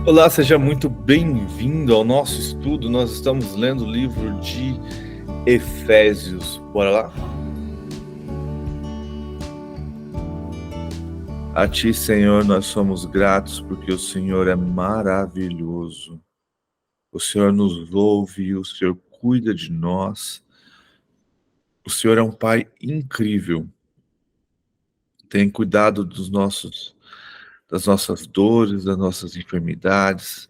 Olá, seja muito bem-vindo ao nosso estudo. Nós estamos lendo o livro de Efésios. Bora lá? A Ti, Senhor, nós somos gratos porque o Senhor é maravilhoso. O Senhor nos ouve, o Senhor cuida de nós. O Senhor é um Pai incrível. Tem cuidado das nossas dores, das nossas enfermidades.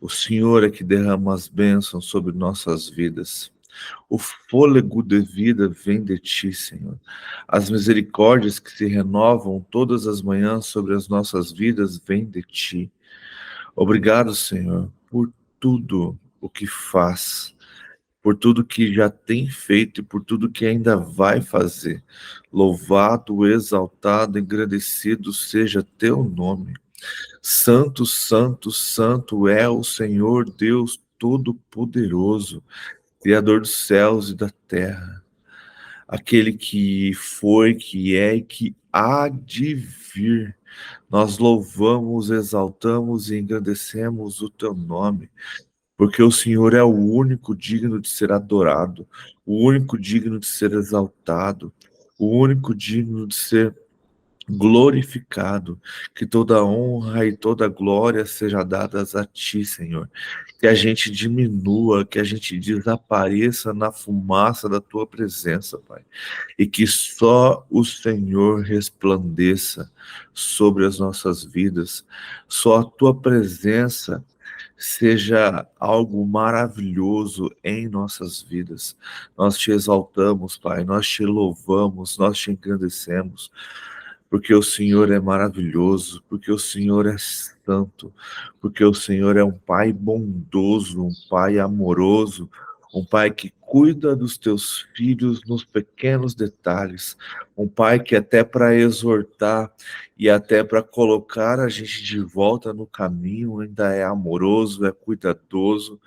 O Senhor é que derrama as bênçãos sobre nossas vidas. O fôlego de vida vem de Ti, Senhor. As misericórdias que se renovam todas as manhãs sobre as nossas vidas vêm de Ti. Obrigado, Senhor, por tudo o que faz, por tudo que já tem feito e por tudo que ainda vai fazer. Louvado, exaltado, engrandecido seja Teu nome. Santo, santo, santo é o Senhor Deus Todo-Poderoso, Criador dos céus e da terra, aquele que foi, que é e que há de vir. Nós louvamos, exaltamos e engrandecemos o teu nome, porque o Senhor é o único digno de ser adorado, o único digno de ser exaltado, o único digno de ser glorificado. Que toda honra e toda glória seja dadas a ti, Senhor. Que a gente diminua, que a gente desapareça na fumaça da tua presença, Pai. E que só o Senhor resplandeça sobre as nossas vidas. Só a tua presença seja algo maravilhoso em nossas vidas. Nós te exaltamos, Pai, nós te louvamos, nós te engrandecemos, porque o Senhor é maravilhoso, porque o Senhor é santo, porque o Senhor é um Pai bondoso, um Pai amoroso, um Pai que cuida dos teus filhos nos pequenos detalhes, um Pai que até para exortar e até para colocar a gente de volta no caminho ainda é amoroso, é cuidadoso,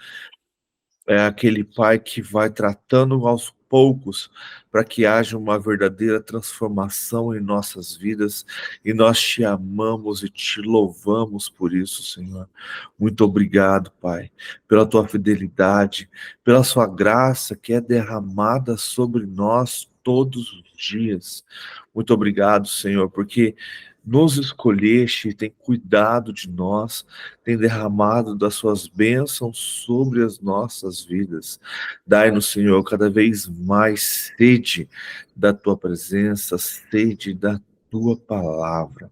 é aquele pai que vai tratando aos poucos para que haja uma verdadeira transformação em nossas vidas, e nós te amamos e te louvamos por isso, Senhor. Muito obrigado, Pai, pela tua fidelidade, pela sua graça que é derramada sobre nós todos os dias. Muito obrigado, Senhor, porque nos escolheste e tem cuidado de nós, tem derramado das suas bênçãos sobre as nossas vidas. Dai-nos, Senhor, cada vez mais sede da tua presença, sede da tua palavra.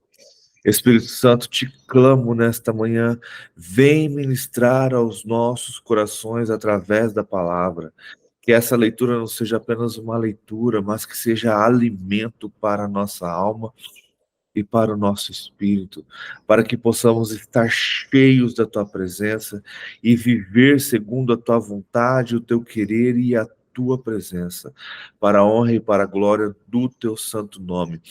Espírito Santo, te clamo nesta manhã, vem ministrar aos nossos corações através da palavra. Que essa leitura não seja apenas uma leitura, mas que seja alimento para a nossa alma e para o nosso espírito, para que possamos estar cheios da tua presença e viver segundo a tua vontade, o teu querer e a tua presença, para a honra e para a glória do teu santo nome,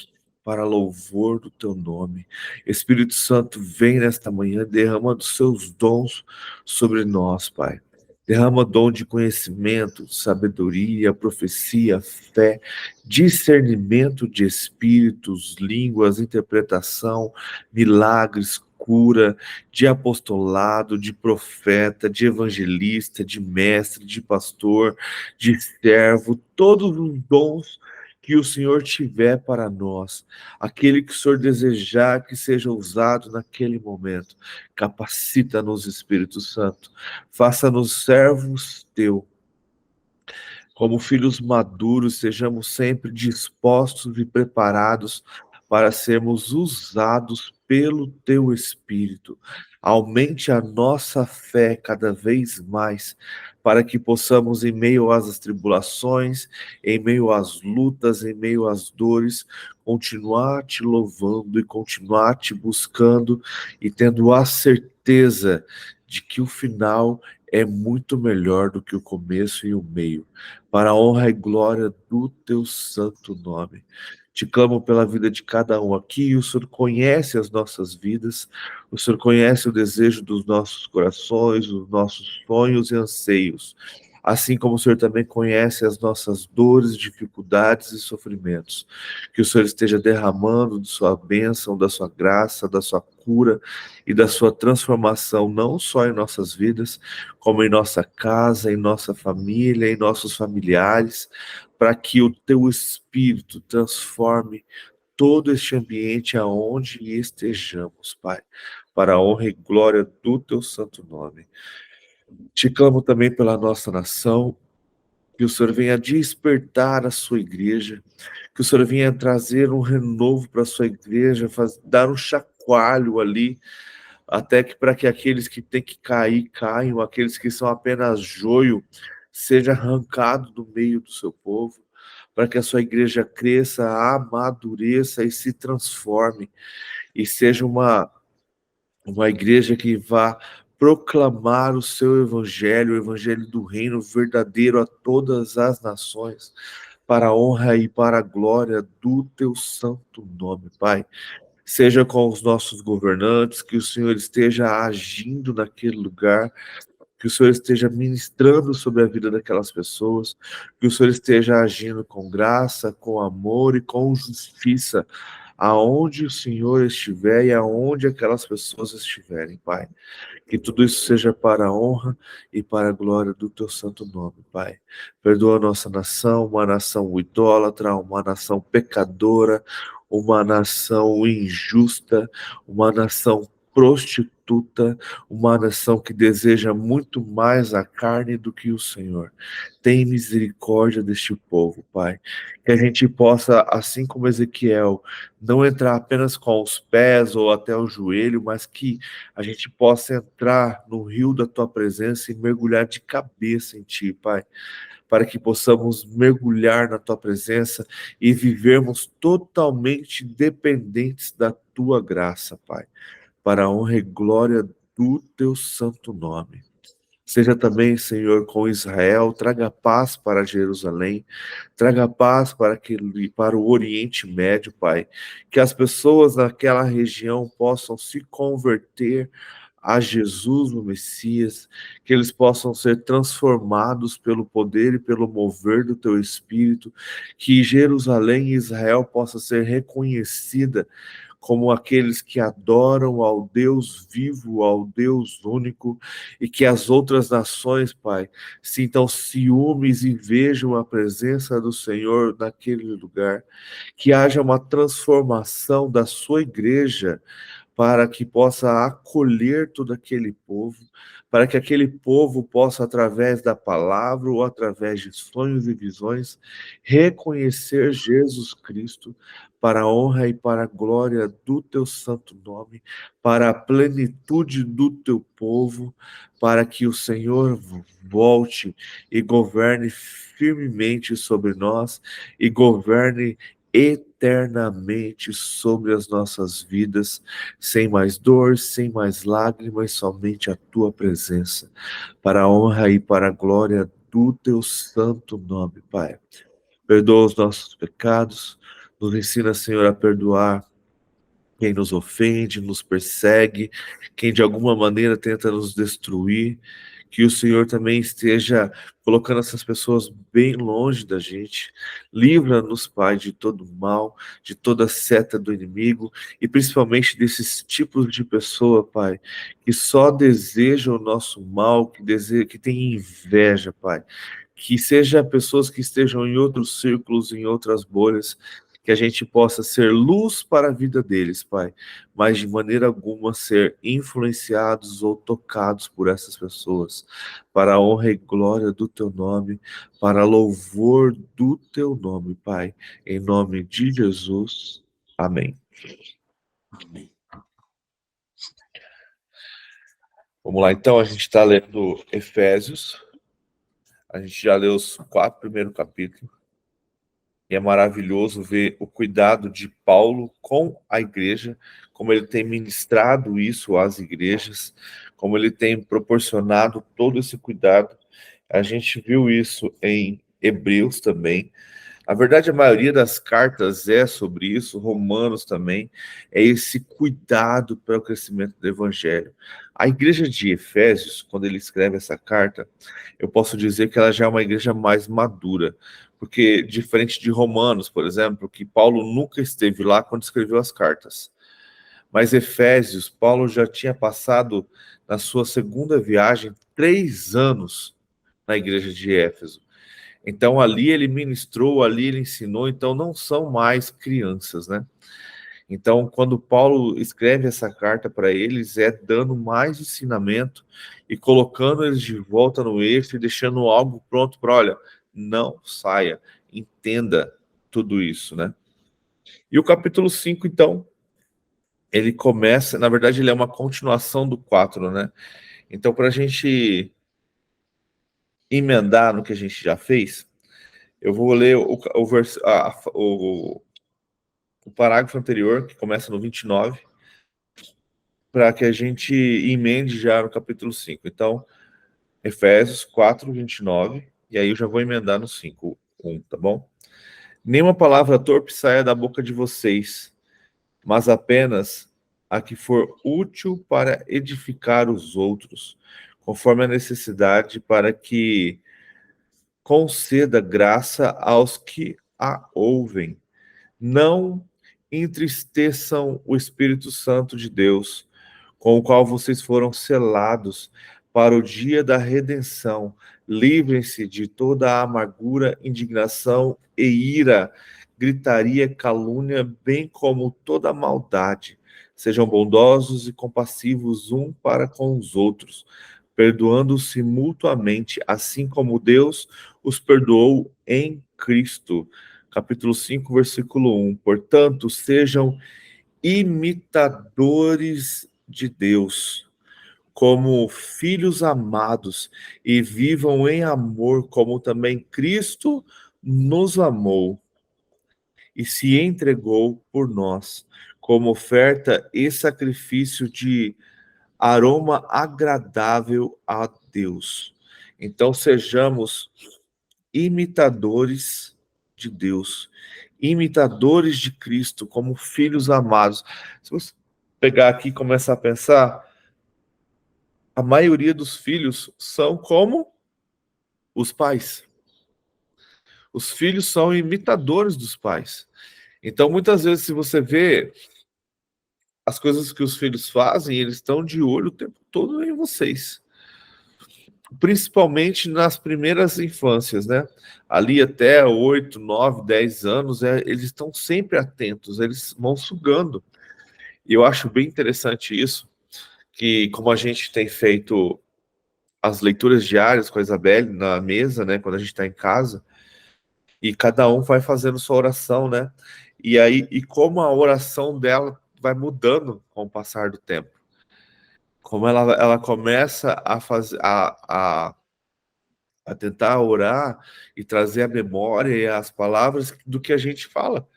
para louvor do teu nome. Espírito Santo, vem nesta manhã derramando seus dons sobre nós, Pai. Derrama dom de conhecimento, sabedoria, profecia, fé, discernimento de espíritos, línguas, interpretação, milagres, cura, de apostolado, de profeta, de evangelista, de mestre, de pastor, de servo, todos os dons que o Senhor tiver para nós, aquele que o Senhor desejar que seja usado naquele momento. Capacita-nos, Espírito Santo, faça-nos servos teu. Como filhos maduros, sejamos sempre dispostos e preparados para sermos usados pelo teu Espírito. Aumente a nossa fé cada vez mais, para que possamos, em meio às tribulações, em meio às lutas, em meio às dores, continuar te louvando e continuar te buscando e tendo a certeza de que o final é muito melhor do que o começo e o meio, para a honra e glória do teu santo nome. Te clamo pela vida de cada um aqui, o Senhor conhece as nossas vidas, o Senhor conhece o desejo dos nossos corações, os nossos sonhos e anseios. assim como o Senhor também conhece as nossas dores, dificuldades e sofrimentos. Que o Senhor esteja derramando de sua bênção, da sua graça, da sua cura e da sua transformação, não só em nossas vidas, como em nossa casa, em nossa família, em nossos familiares, para que o teu Espírito transforme todo este ambiente aonde estejamos, Pai, para a honra e glória do teu santo nome. Te clamo também pela nossa nação, que o Senhor venha despertar a sua igreja, que o Senhor venha trazer um renovo para a sua igreja, dar um chacoalho ali, até que para que aqueles que têm que cair, caiam, aqueles que são apenas joio, seja arrancado do meio do seu povo, para que a sua igreja cresça, amadureça e se transforme, e seja uma igreja que vá proclamar o seu evangelho, o evangelho do reino verdadeiro a todas as nações, para a honra e para a glória do teu santo nome, Pai. Seja com os nossos governantes, que o Senhor esteja agindo naquele lugar, que o Senhor esteja ministrando sobre a vida daquelas pessoas, que o Senhor esteja agindo com graça, com amor e com justiça, aonde o Senhor estiver e aonde aquelas pessoas estiverem, Pai. Que tudo isso seja para a honra e para a glória do teu santo nome, Pai. Perdoa a nossa nação, uma nação idólatra, uma nação pecadora, uma nação injusta, uma nação prostituta, uma nação que deseja muito mais a carne do que o Senhor. Tem misericórdia deste povo, Pai. Que a gente possa, assim como Ezequiel, não entrar apenas com os pés ou até o joelho, mas que a gente possa entrar no rio da tua presença e mergulhar de cabeça em ti, Pai, para que possamos mergulhar na tua presença e vivermos totalmente dependentes da tua graça, Pai, para a honra e glória do teu santo nome. Seja também, Senhor, com Israel, traga paz para Jerusalém, traga paz para o Oriente Médio, Pai. Que as pessoas naquela região possam se converter a Jesus, o Messias, que eles possam ser transformados pelo poder e pelo mover do Teu Espírito, que Jerusalém e Israel possa ser reconhecida como aqueles que adoram ao Deus vivo, ao Deus único, e que as outras nações, Pai, sintam ciúmes e vejam a presença do Senhor naquele lugar, que haja uma transformação da sua igreja para que possa acolher todo aquele povo, para que aquele povo possa, através da palavra ou através de sonhos e visões, reconhecer Jesus Cristo para a honra e para a glória do teu santo nome, para a plenitude do teu povo, para que o Senhor volte e governe firmemente sobre nós e governe eternamente sobre as nossas vidas, sem mais dor, sem mais lágrimas, somente a tua presença, para a honra e para a glória do teu santo nome, Pai. Perdoa os nossos pecados, nos ensina, Senhor, a perdoar quem nos ofende, nos persegue, quem de alguma maneira tenta nos destruir, que o Senhor também esteja colocando essas pessoas bem longe da gente. Livra-nos, Pai, de todo mal, de toda seta do inimigo e principalmente desses tipos de pessoa, Pai, que só desejam o nosso mal, que tem inveja, Pai. Que seja pessoas que estejam em outros círculos, em outras bolhas, que a gente possa ser luz para a vida deles, Pai, mas de maneira alguma ser influenciados ou tocados por essas pessoas, para a honra e glória do teu nome, para louvor do teu nome, Pai, em nome de Jesus. Amém. Amém. Vamos lá, então, a gente está lendo Efésios, a gente já leu os 4 primeiros capítulos, e é maravilhoso ver o cuidado de Paulo com a igreja, como ele tem ministrado isso às igrejas, como ele tem proporcionado todo esse cuidado. A gente viu isso em Hebreus também, A verdade, a maioria das cartas é sobre isso, Romanos também, é esse cuidado para o crescimento do evangelho. A igreja de Efésios, quando ele escreve essa carta, eu posso dizer que ela já é uma igreja mais madura, porque diferente de Romanos, por exemplo, que Paulo nunca esteve lá quando escreveu as cartas. Mas Efésios, Paulo já tinha passado, na sua segunda viagem, 3 anos na igreja de Éfeso. Então ali ele ministrou, ali ele ensinou, então não são mais crianças, né? Então quando Paulo escreve essa carta para eles, é dando mais ensinamento e colocando eles de volta no eixo e deixando algo pronto para, olha, não saia, entenda tudo isso, né? E o capítulo 5, então, ele começa, na verdade ele é uma continuação do 4, né? Então para a gente emendar no que a gente já fez, eu vou ler o parágrafo anterior, que começa no 29, para que a gente emende já no capítulo 5. Então, Efésios 4, 29, e aí eu já vou emendar no 5, 1, tá bom? Nenhuma palavra torpe saia da boca de vocês, mas apenas a que for útil para edificar os outros, conforme a necessidade, para que conceda graça aos que a ouvem. Não entristeçam o Espírito Santo de Deus, com o qual vocês foram selados para o dia da redenção. Livrem-se de toda a amargura, indignação e ira, gritaria, calúnia, bem como toda maldade. Sejam bondosos e compassivos um para com os outros, perdoando-se mutuamente, assim como Deus os perdoou em Cristo. Capítulo 5, versículo 1. Portanto, sejam imitadores de Deus, como filhos amados, e vivam em amor, como também Cristo nos amou e se entregou por nós, como oferta e sacrifício de aroma agradável a Deus. Então, sejamos imitadores de Deus, imitadores de Cristo, como filhos amados. Se você pegar aqui e começar a pensar, a maioria dos filhos são como os pais. Os filhos são imitadores dos pais. Então, muitas vezes, se você vê as coisas que os filhos fazem, eles estão de olho o tempo todo em vocês. Principalmente nas primeiras infâncias, né? Ali até 8, 9, 10 anos, eles estão sempre atentos, eles vão sugando. E eu acho bem interessante isso, que como a gente tem feito as leituras diárias com a Isabelle na mesa, né? Quando a gente está em casa, e cada um vai fazendo sua oração, né? E aí, e como a oração dela vai mudando com o passar do tempo. Como ela começa a fazer a tentar orar e trazer a memória e as palavras do que a gente fala.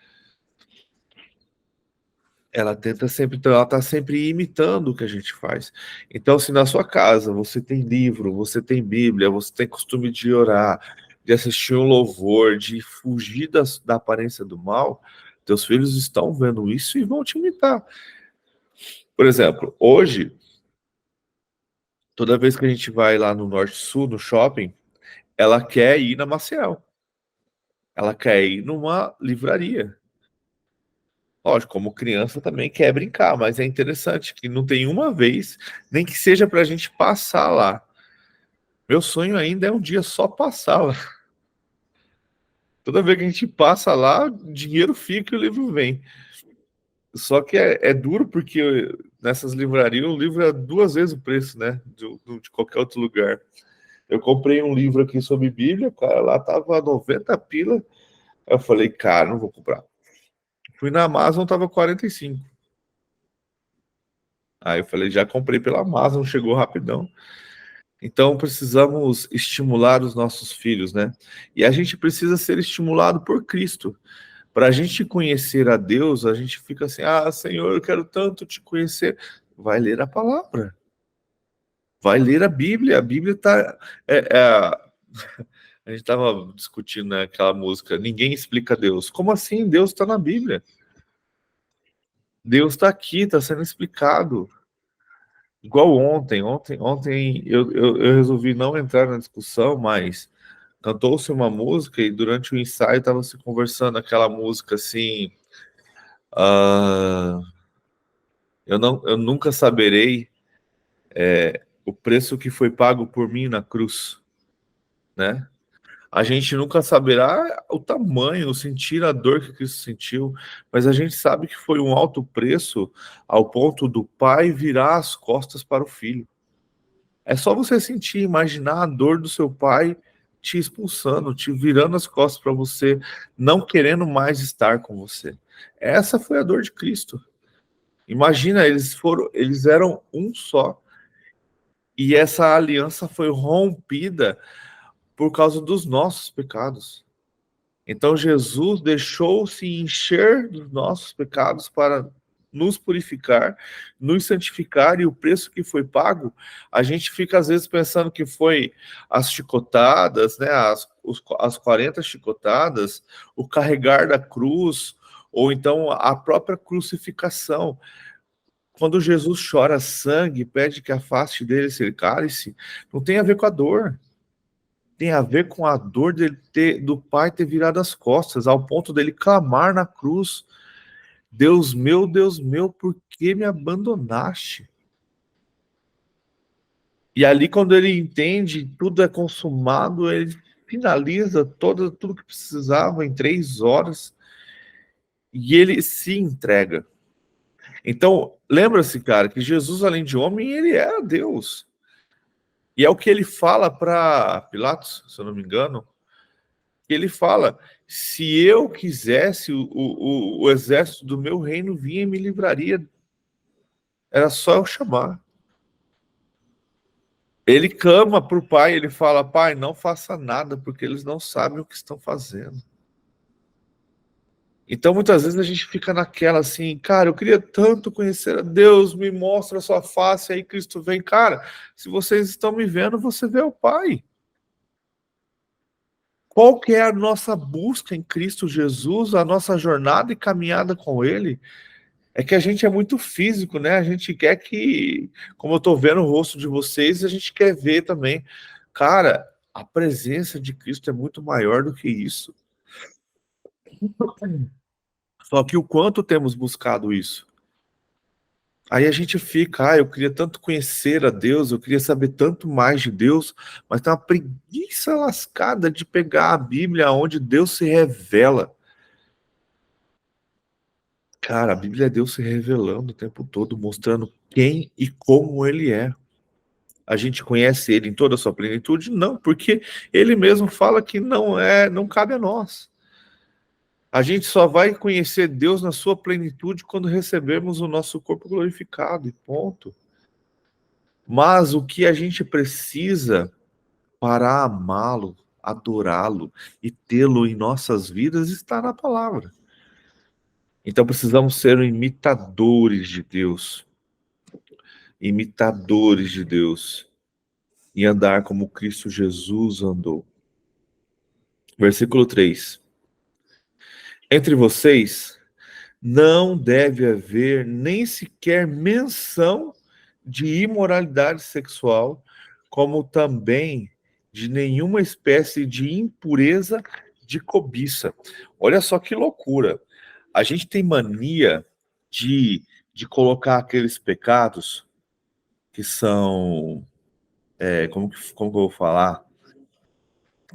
Ela tenta sempre, então ela está sempre imitando o que a gente faz. Então, se na sua casa você tem livro, você tem Bíblia, você tem costume de orar, de assistir um louvor, de fugir da aparência do mal, teus filhos estão vendo isso e vão te imitar. Por exemplo, hoje, toda vez que a gente vai lá no Norte Sul, no shopping, ela quer ir na Maciel. Ela quer ir numa livraria. Lógico, como criança também quer brincar, mas é interessante que não tem uma vez, nem que seja para a gente passar lá. Meu sonho ainda é um dia só passar lá. Toda vez que a gente passa lá, o dinheiro fica e o livro vem. Só que é duro porque nessas livrarias o livro é 2 vezes o preço, né? De qualquer outro lugar. Eu comprei um livro aqui sobre Bíblia, o cara lá tava 90 pila. Eu falei, cara, não vou comprar. Fui na Amazon, tava 45. Aí eu falei, já comprei pela Amazon, chegou rapidão. Então precisamos estimular os nossos filhos, né? E a gente precisa ser estimulado por Cristo. Para a gente conhecer a Deus, a gente fica assim, ah, Senhor, eu quero tanto te conhecer. Vai ler a palavra. Vai ler a Bíblia. A Bíblia está... A gente estava discutindo, né, aquela música, Ninguém Explica Deus. Como assim? Deus está na Bíblia. Deus está aqui, está sendo explicado. Igual ontem eu resolvi não entrar na discussão, mas cantou-se uma música e durante o ensaio estava se conversando aquela música assim, uh, eu nunca saberei o preço que foi pago por mim na cruz, né? A gente nunca saberá o tamanho, o sentir a dor que Cristo sentiu, mas a gente sabe que foi um alto preço ao ponto do pai virar as costas para o filho. É só você sentir, imaginar a dor do seu pai te expulsando, te virando as costas para você, não querendo mais estar com você. Essa foi a dor de Cristo. Imagina, eles eram um só. E essa aliança foi rompida por causa dos nossos pecados. Então Jesus deixou-se encher dos nossos pecados para nos purificar, nos santificar, e o preço que foi pago, a gente fica às vezes pensando que foi as chicotadas, né, as 40 chicotadas, o carregar da cruz, ou então a própria crucificação. Quando Jesus chora sangue, pede que afaste dele esse cálice, não tem a ver com a dor. Tem a ver com a dor do pai ter virado as costas, ao ponto dele clamar na cruz: Deus meu, por que me abandonaste? E ali, quando ele entende, tudo é consumado, ele finaliza tudo que precisava em 3 horas e ele se entrega. Então, lembra-se, cara, que Jesus, além de homem, ele era Deus. E é o que ele fala para Pilatos, se eu não me engano, ele fala: se eu quisesse, o exército do meu reino vinha e me livraria. Era só eu chamar. Ele clama para o pai, ele fala: pai, não faça nada, porque eles não sabem o que estão fazendo. Então, muitas vezes a gente fica naquela assim, cara, eu queria tanto conhecer a Deus, me mostra a sua face, aí Cristo vem, cara, se vocês estão me vendo, você vê o Pai. Qual que é a nossa busca em Cristo Jesus, a nossa jornada e caminhada com Ele? É que a gente é muito físico, né? A gente quer que, como eu tô vendo o rosto de vocês, a gente quer ver também. Cara, a presença de Cristo é muito maior do que isso. Só que o quanto temos buscado isso? Aí a gente fica, eu queria tanto conhecer a Deus, eu queria saber tanto mais de Deus, mas tem uma preguiça lascada de pegar a Bíblia onde Deus se revela. Cara, a Bíblia é Deus se revelando o tempo todo, mostrando quem e como Ele é. A gente conhece Ele em toda a sua plenitude? Não, porque Ele mesmo fala que não cabe a nós. A gente só vai conhecer Deus na sua plenitude quando recebermos o nosso corpo glorificado, e ponto. Mas o que a gente precisa para amá-lo, adorá-lo e tê-lo em nossas vidas está na palavra. Então precisamos ser imitadores de Deus. Imitadores de Deus. E andar como Cristo Jesus andou. Versículo 3. Entre vocês não deve haver nem sequer menção de imoralidade sexual, como também de nenhuma espécie de impureza de cobiça. Olha só que loucura. A gente tem mania de colocar aqueles pecados que são, como que eu vou falar?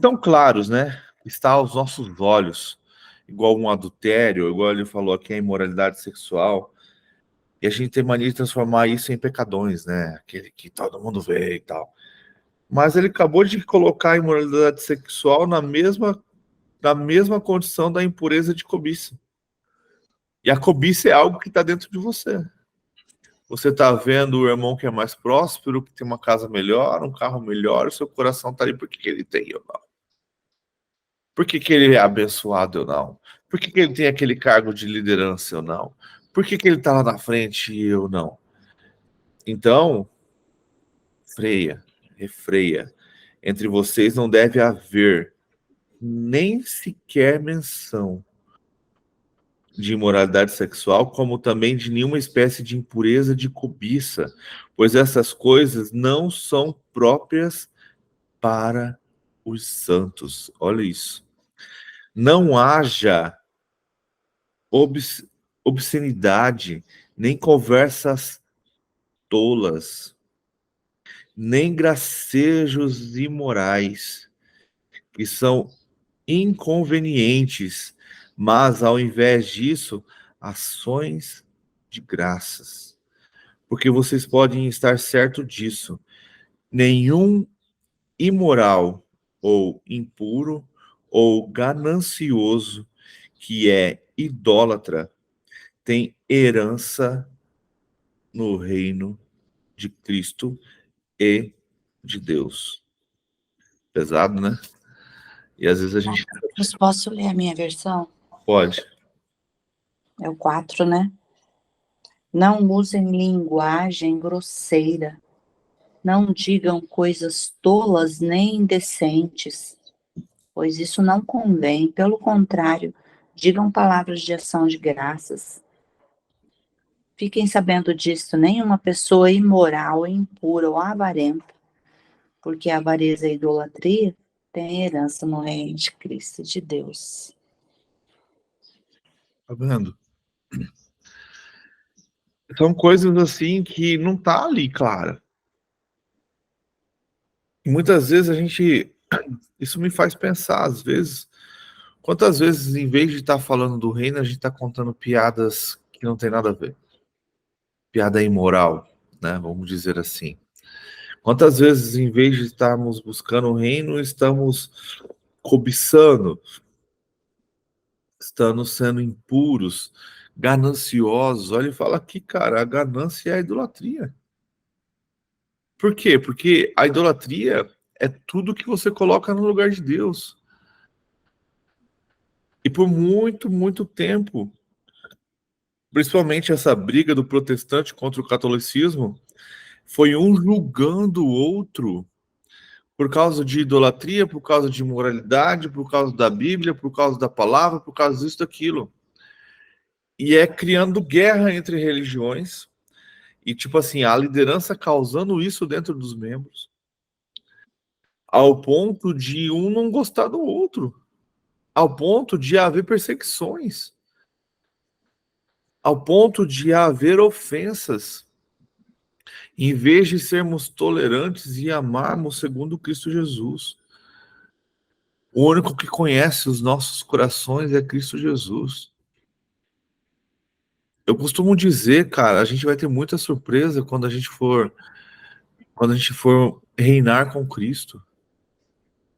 Tão claros, né? Está aos nossos olhos, igual um adultério, igual ele falou aqui, a imoralidade sexual. E a gente tem mania de transformar isso em pecadões, né? Aquele que todo mundo vê e tal. Mas ele acabou de colocar a imoralidade sexual na mesma condição da impureza de cobiça. E a cobiça é algo que está dentro de você. Você está vendo o irmão que é mais próspero, que tem uma casa melhor, um carro melhor, o seu coração está ali porque ele tem ou não. Por que ele é abençoado ou não? Por que ele tem aquele cargo de liderança ou não? Por que ele está lá na frente e eu não? Então, freia, refreia. Entre vocês não deve haver nem sequer menção de imoralidade sexual, como também de nenhuma espécie de impureza de cobiça, pois essas coisas não são próprias para os santos. Olha isso. Não haja obscenidade, nem conversas tolas, nem gracejos imorais, que são inconvenientes, mas ao invés disso, ações de graças. Porque vocês podem estar certo disso. Nenhum imoral ou impuro ou ganancioso que é idólatra tem herança no reino de Cristo e de Deus. Pesado, né? E às vezes a gente Posso ler a minha versão? pode. É o 4, né? Não usem linguagem grosseira. Não digam coisas tolas nem indecentes, pois isso não convém. Pelo contrário, digam palavras de ação de graças. Fiquem sabendo disto, nenhuma pessoa imoral, impura ou avarenta, porque a avareza e a idolatria têm herança no reino de Cristo e de Deus. Tá vendo? São coisas assim que não tá ali, clara. E muitas vezes a gente. Isso me faz pensar, às vezes, quantas vezes, em vez de estar falando do reino, a gente está contando piadas que não tem nada a ver. Piada imoral, né? Vamos dizer assim. Quantas vezes, em vez de estarmos buscando o reino, estamos cobiçando, estamos sendo impuros, gananciosos. Olha, ele fala aqui, cara, a ganância é a idolatria. Por quê? Porque a idolatria é tudo que você coloca no lugar de Deus. E por muito, muito tempo, principalmente essa briga do protestante contra o catolicismo, foi um julgando o outro por causa de idolatria, por causa de imoralidade, por causa da Bíblia, por causa da palavra, por causa disso, daquilo. E é criando guerra entre religiões, e tipo assim, a liderança causando isso dentro dos membros, ao ponto de um não gostar do outro, ao ponto de haver perseguições, ao ponto de haver ofensas, em vez de sermos tolerantes e amarmos segundo Cristo Jesus. O único que conhece os nossos corações é Cristo Jesus. Eu costumo dizer, cara, a gente vai ter muita surpresa quando a gente for reinar com Cristo.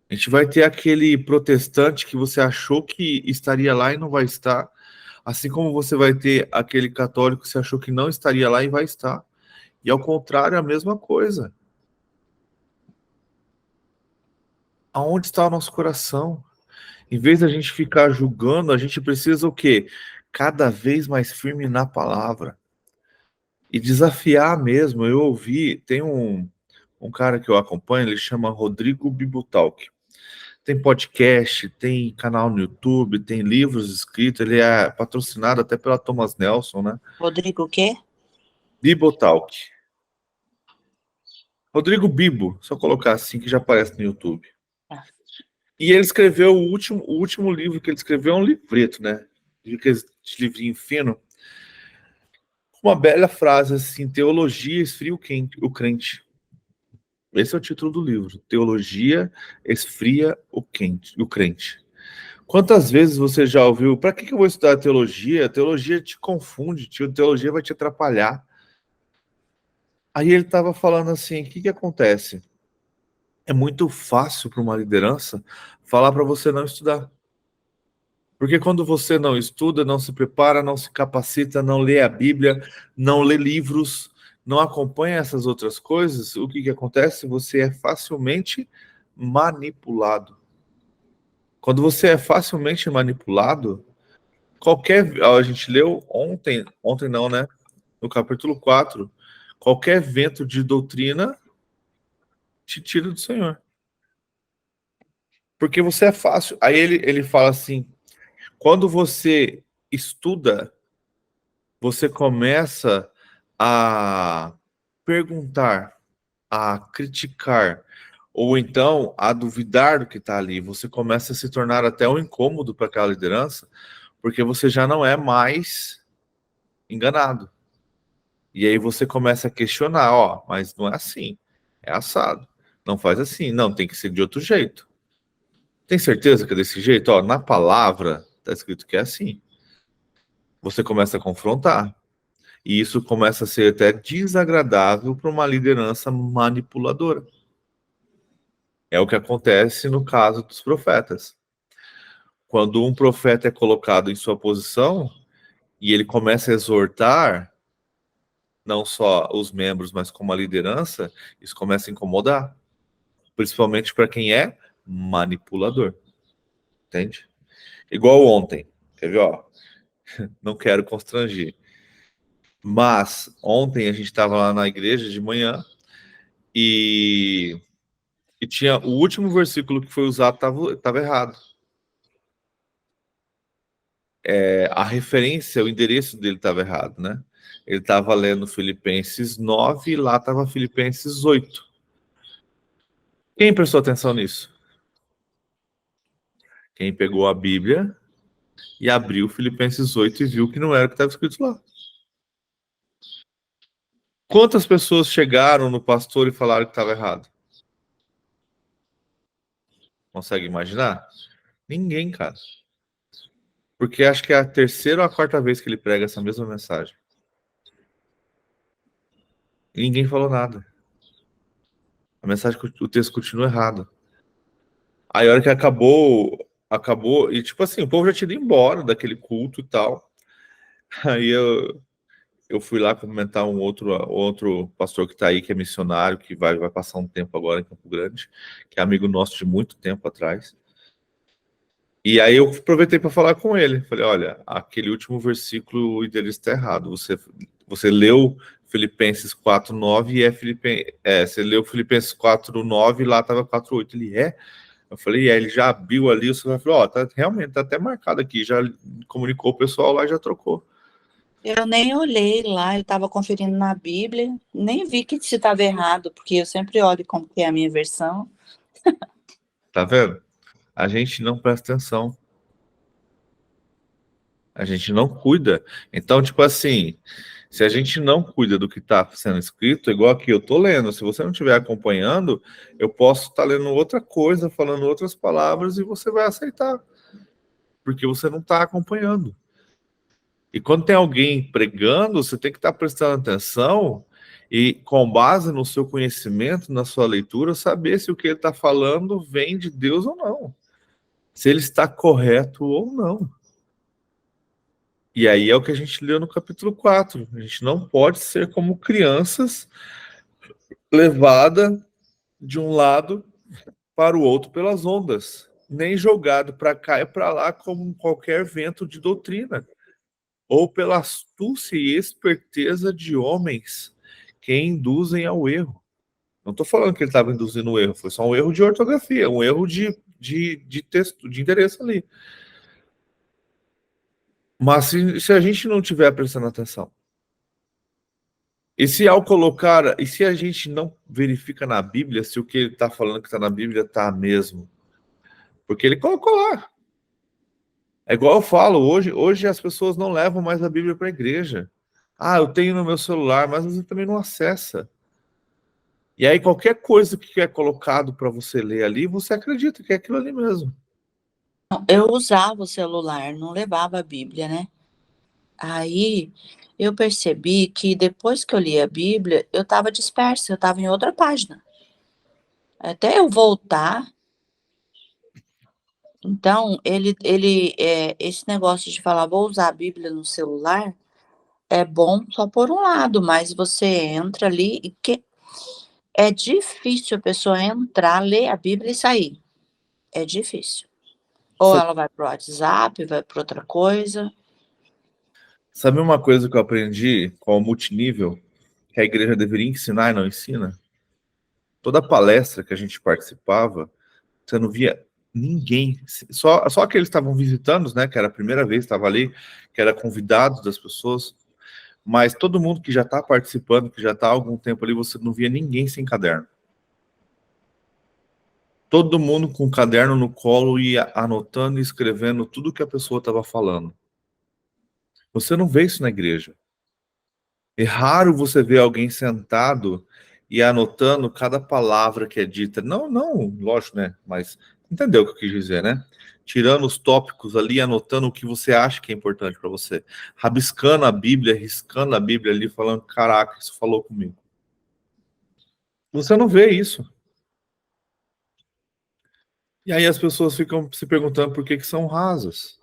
A gente vai ter aquele protestante que você achou que estaria lá e não vai estar, assim como você vai ter aquele católico que você achou que não estaria lá e vai estar. E ao contrário, a mesma coisa. Aonde está o nosso coração? Em vez da gente ficar julgando, a gente precisa o quê? Cada vez mais firme na palavra. E desafiar mesmo. Eu ouvi, tem um cara que eu acompanho, ele chama Rodrigo Bibotalk. Tem podcast, tem canal no YouTube, tem livros escritos, ele é patrocinado até pela Thomas Nelson, né? Rodrigo o quê? Bibotalk. Rodrigo Bibo, só colocar assim que já aparece no YouTube. E ele escreveu o último livro que ele escreveu é um livreto, né? Aquele livrinho fino. Uma bela frase assim, teologia esfria o crente. Esse é o título do livro. Teologia esfria o crente. Quantas vezes você já ouviu, para que eu vou estudar teologia? A teologia te confunde, a teologia vai te atrapalhar. Aí ele estava falando assim, o que acontece? É muito fácil para uma liderança falar para você não estudar. Porque quando você não estuda, não se prepara, não se capacita, não lê a Bíblia, não lê livros, não acompanha essas outras coisas, o que acontece? Você é facilmente manipulado. Quando você é facilmente manipulado, a gente leu ontem não, né? No capítulo 4, qualquer vento de doutrina te tira do Senhor. Porque você é fácil. Aí ele fala assim, quando você estuda, você começa a perguntar, a criticar, ou então a duvidar do que está ali. Você começa a se tornar até um incômodo para aquela liderança, porque você já não é mais enganado. E aí você começa a questionar, ó, mas não é assim, é assado. Não faz assim, não, tem que ser de outro jeito. Tem certeza que é desse jeito? Ó, na palavra está escrito que é assim. Você começa a confrontar. E isso começa a ser até desagradável para uma liderança manipuladora. É o que acontece no caso dos profetas. Quando um profeta é colocado em sua posição e ele começa a exortar não só os membros, mas como a liderança, isso começa a incomodar, principalmente para quem é manipulador. Entende? Igual ontem. Quer ver, ó? Não quero constranger. Mas ontem a gente estava lá na igreja de manhã e tinha o último versículo que foi usado estava errado. A referência, o endereço dele estava errado, né? Ele estava lendo Filipenses 9 e lá estava Filipenses 8. Quem prestou atenção nisso? Quem pegou a Bíblia e abriu Filipenses 8 e viu que não era o que estava escrito lá. Quantas pessoas chegaram no pastor e falaram que estava errado? Consegue imaginar? Ninguém, cara. Porque acho que é a terceira ou a quarta vez que ele prega essa mesma mensagem. E ninguém falou nada. A mensagem, o texto continua errado. Aí a hora que acabou, e tipo assim, o povo já tinha ido embora daquele culto e tal. Aí eu fui lá cumprimentar um outro pastor que tá aí, que é missionário, que vai passar um tempo agora em Campo Grande, que é amigo nosso de muito tempo atrás. E aí eu aproveitei para falar com ele. Falei, olha, aquele último versículo, o idealista está errado. Você leu Filipenses 4:9 e você leu Filipenses 4:9 e lá estava 4:8. Ele é? Eu falei, ele já abriu ali, o senhor falou, ó, realmente tá até marcado aqui, já comunicou o pessoal lá e já trocou. Eu nem olhei lá, eu estava conferindo na Bíblia, nem vi que se estava errado, porque eu sempre olho como que é a minha versão. Tá vendo? A gente não presta atenção. A gente não cuida. Então, tipo assim, se a gente não cuida do que está sendo escrito, igual aqui eu tô lendo, se você não estiver acompanhando, eu posso estar lendo outra coisa, falando outras palavras e você vai aceitar, porque você não está acompanhando. E quando tem alguém pregando, você tem que estar prestando atenção e, com base no seu conhecimento, na sua leitura, saber se o que ele está falando vem de Deus ou não. Se ele está correto ou não. E aí é o que a gente leu no capítulo 4. A gente não pode ser como crianças levada de um lado para o outro pelas ondas, nem jogado para cá e para lá como qualquer vento de doutrina, ou pela astúcia e esperteza de homens que induzem ao erro. Não estou falando que ele estava induzindo o erro, foi só um erro de ortografia, um erro de texto, de endereço ali. Mas se a gente não estiver prestando atenção, e se ao colocar, e se a gente não verifica na Bíblia se o que ele está falando que está na Bíblia está mesmo? Porque ele colocou lá. É igual eu falo, hoje as pessoas não levam mais a Bíblia para a igreja. Ah, eu tenho no meu celular, mas você também não acessa. E aí qualquer coisa que é colocado para você ler ali, você acredita que é aquilo ali mesmo. Eu usava o celular, não levava a Bíblia, né? Aí eu percebi que depois que eu li a Bíblia, eu estava dispersa, eu estava em outra página. Até eu voltar, então esse negócio de falar, vou usar a Bíblia no celular, é bom só por um lado, mas você entra ali e que é difícil a pessoa entrar, ler a Bíblia e sair. É difícil. Ou Sabe, ela vai para o WhatsApp, vai para outra coisa. sabe uma coisa que eu aprendi com o multinível, que a igreja deveria ensinar e não ensina? Toda palestra que a gente participava, você não via Ninguém. Só aqueles que estavam visitando, né? Que era a primeira vez que estava ali, que era convidado das pessoas. Mas todo mundo que já está participando, que já está há algum tempo ali, você não via ninguém sem caderno. Todo mundo com o caderno no colo e anotando e escrevendo tudo que a pessoa estava falando. Você não vê isso na igreja. É raro você ver alguém sentado e anotando cada palavra que é dita. Não, lógico, né? Mas entendeu o que eu quis dizer, né? Tirando os tópicos ali, anotando o que você acha que é importante para você. Rabiscando a Bíblia, riscando a Bíblia ali, falando, caraca, isso falou comigo. Você não vê isso. E aí as pessoas ficam se perguntando por que são rasas.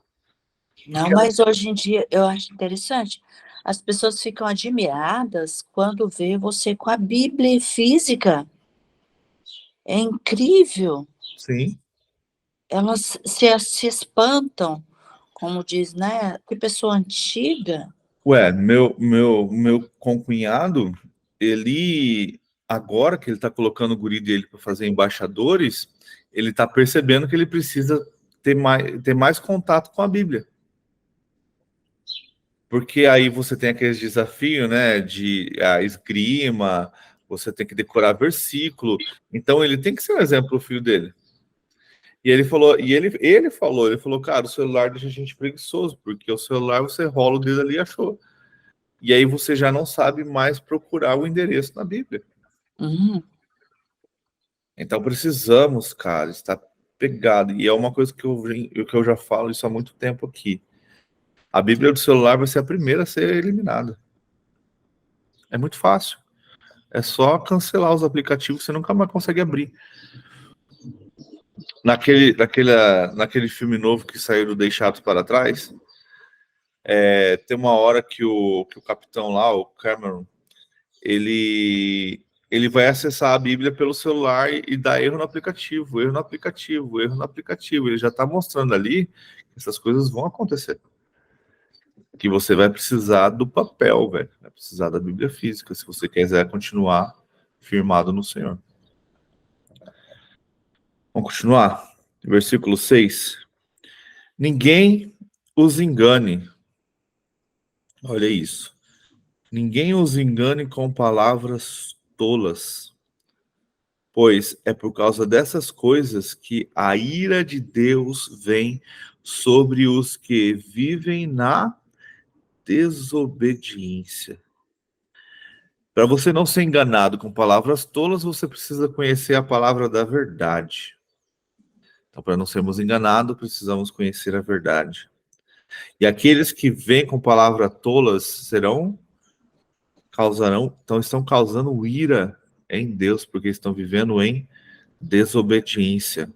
Não, mas hoje em dia eu acho interessante. As pessoas ficam admiradas quando vê você com a Bíblia física. É incrível. Sim. Elas se espantam, como diz, né? Que pessoa antiga. Ué, meu concunhado, ele, agora que ele tá colocando o guri dele para fazer embaixadores, ele tá percebendo que ele precisa ter mais contato com a Bíblia. Porque aí você tem aqueles desafios, né, de a esgrima, você tem que decorar versículo. Então ele tem que ser um exemplo pro filho dele. E ele falou, ele falou, cara, o celular deixa a gente preguiçoso, porque o celular você rola o dedo ali e achou. E aí você já não sabe mais procurar o endereço na Bíblia. Então precisamos, cara, estar pegado. E é uma coisa que eu já falo isso há muito tempo aqui. A Bíblia do celular vai ser a primeira a ser eliminada. É muito fácil. É só cancelar os aplicativos que você nunca mais consegue abrir. Naquele filme novo que saiu do Deixados para Trás, tem uma hora que o capitão lá, o Cameron, ele vai acessar a Bíblia pelo celular e dá erro no aplicativo, erro no aplicativo, erro no aplicativo. Ele já está mostrando ali que essas coisas vão acontecer. Que você vai precisar do papel, velho. Vai precisar da Bíblia física, se você quiser continuar firmado no Senhor. Vamos continuar. Versículo 6. Ninguém os engane. Olha isso. Ninguém os engane com palavras tolas, pois é por causa dessas coisas que a ira de Deus vem sobre os que vivem na desobediência. Para você não ser enganado com palavras tolas, você precisa conhecer a palavra da verdade. Então, para não sermos enganados, precisamos conhecer a verdade. E aqueles que vêm com palavras tolas estão causando ira em Deus, porque estão vivendo em desobediência.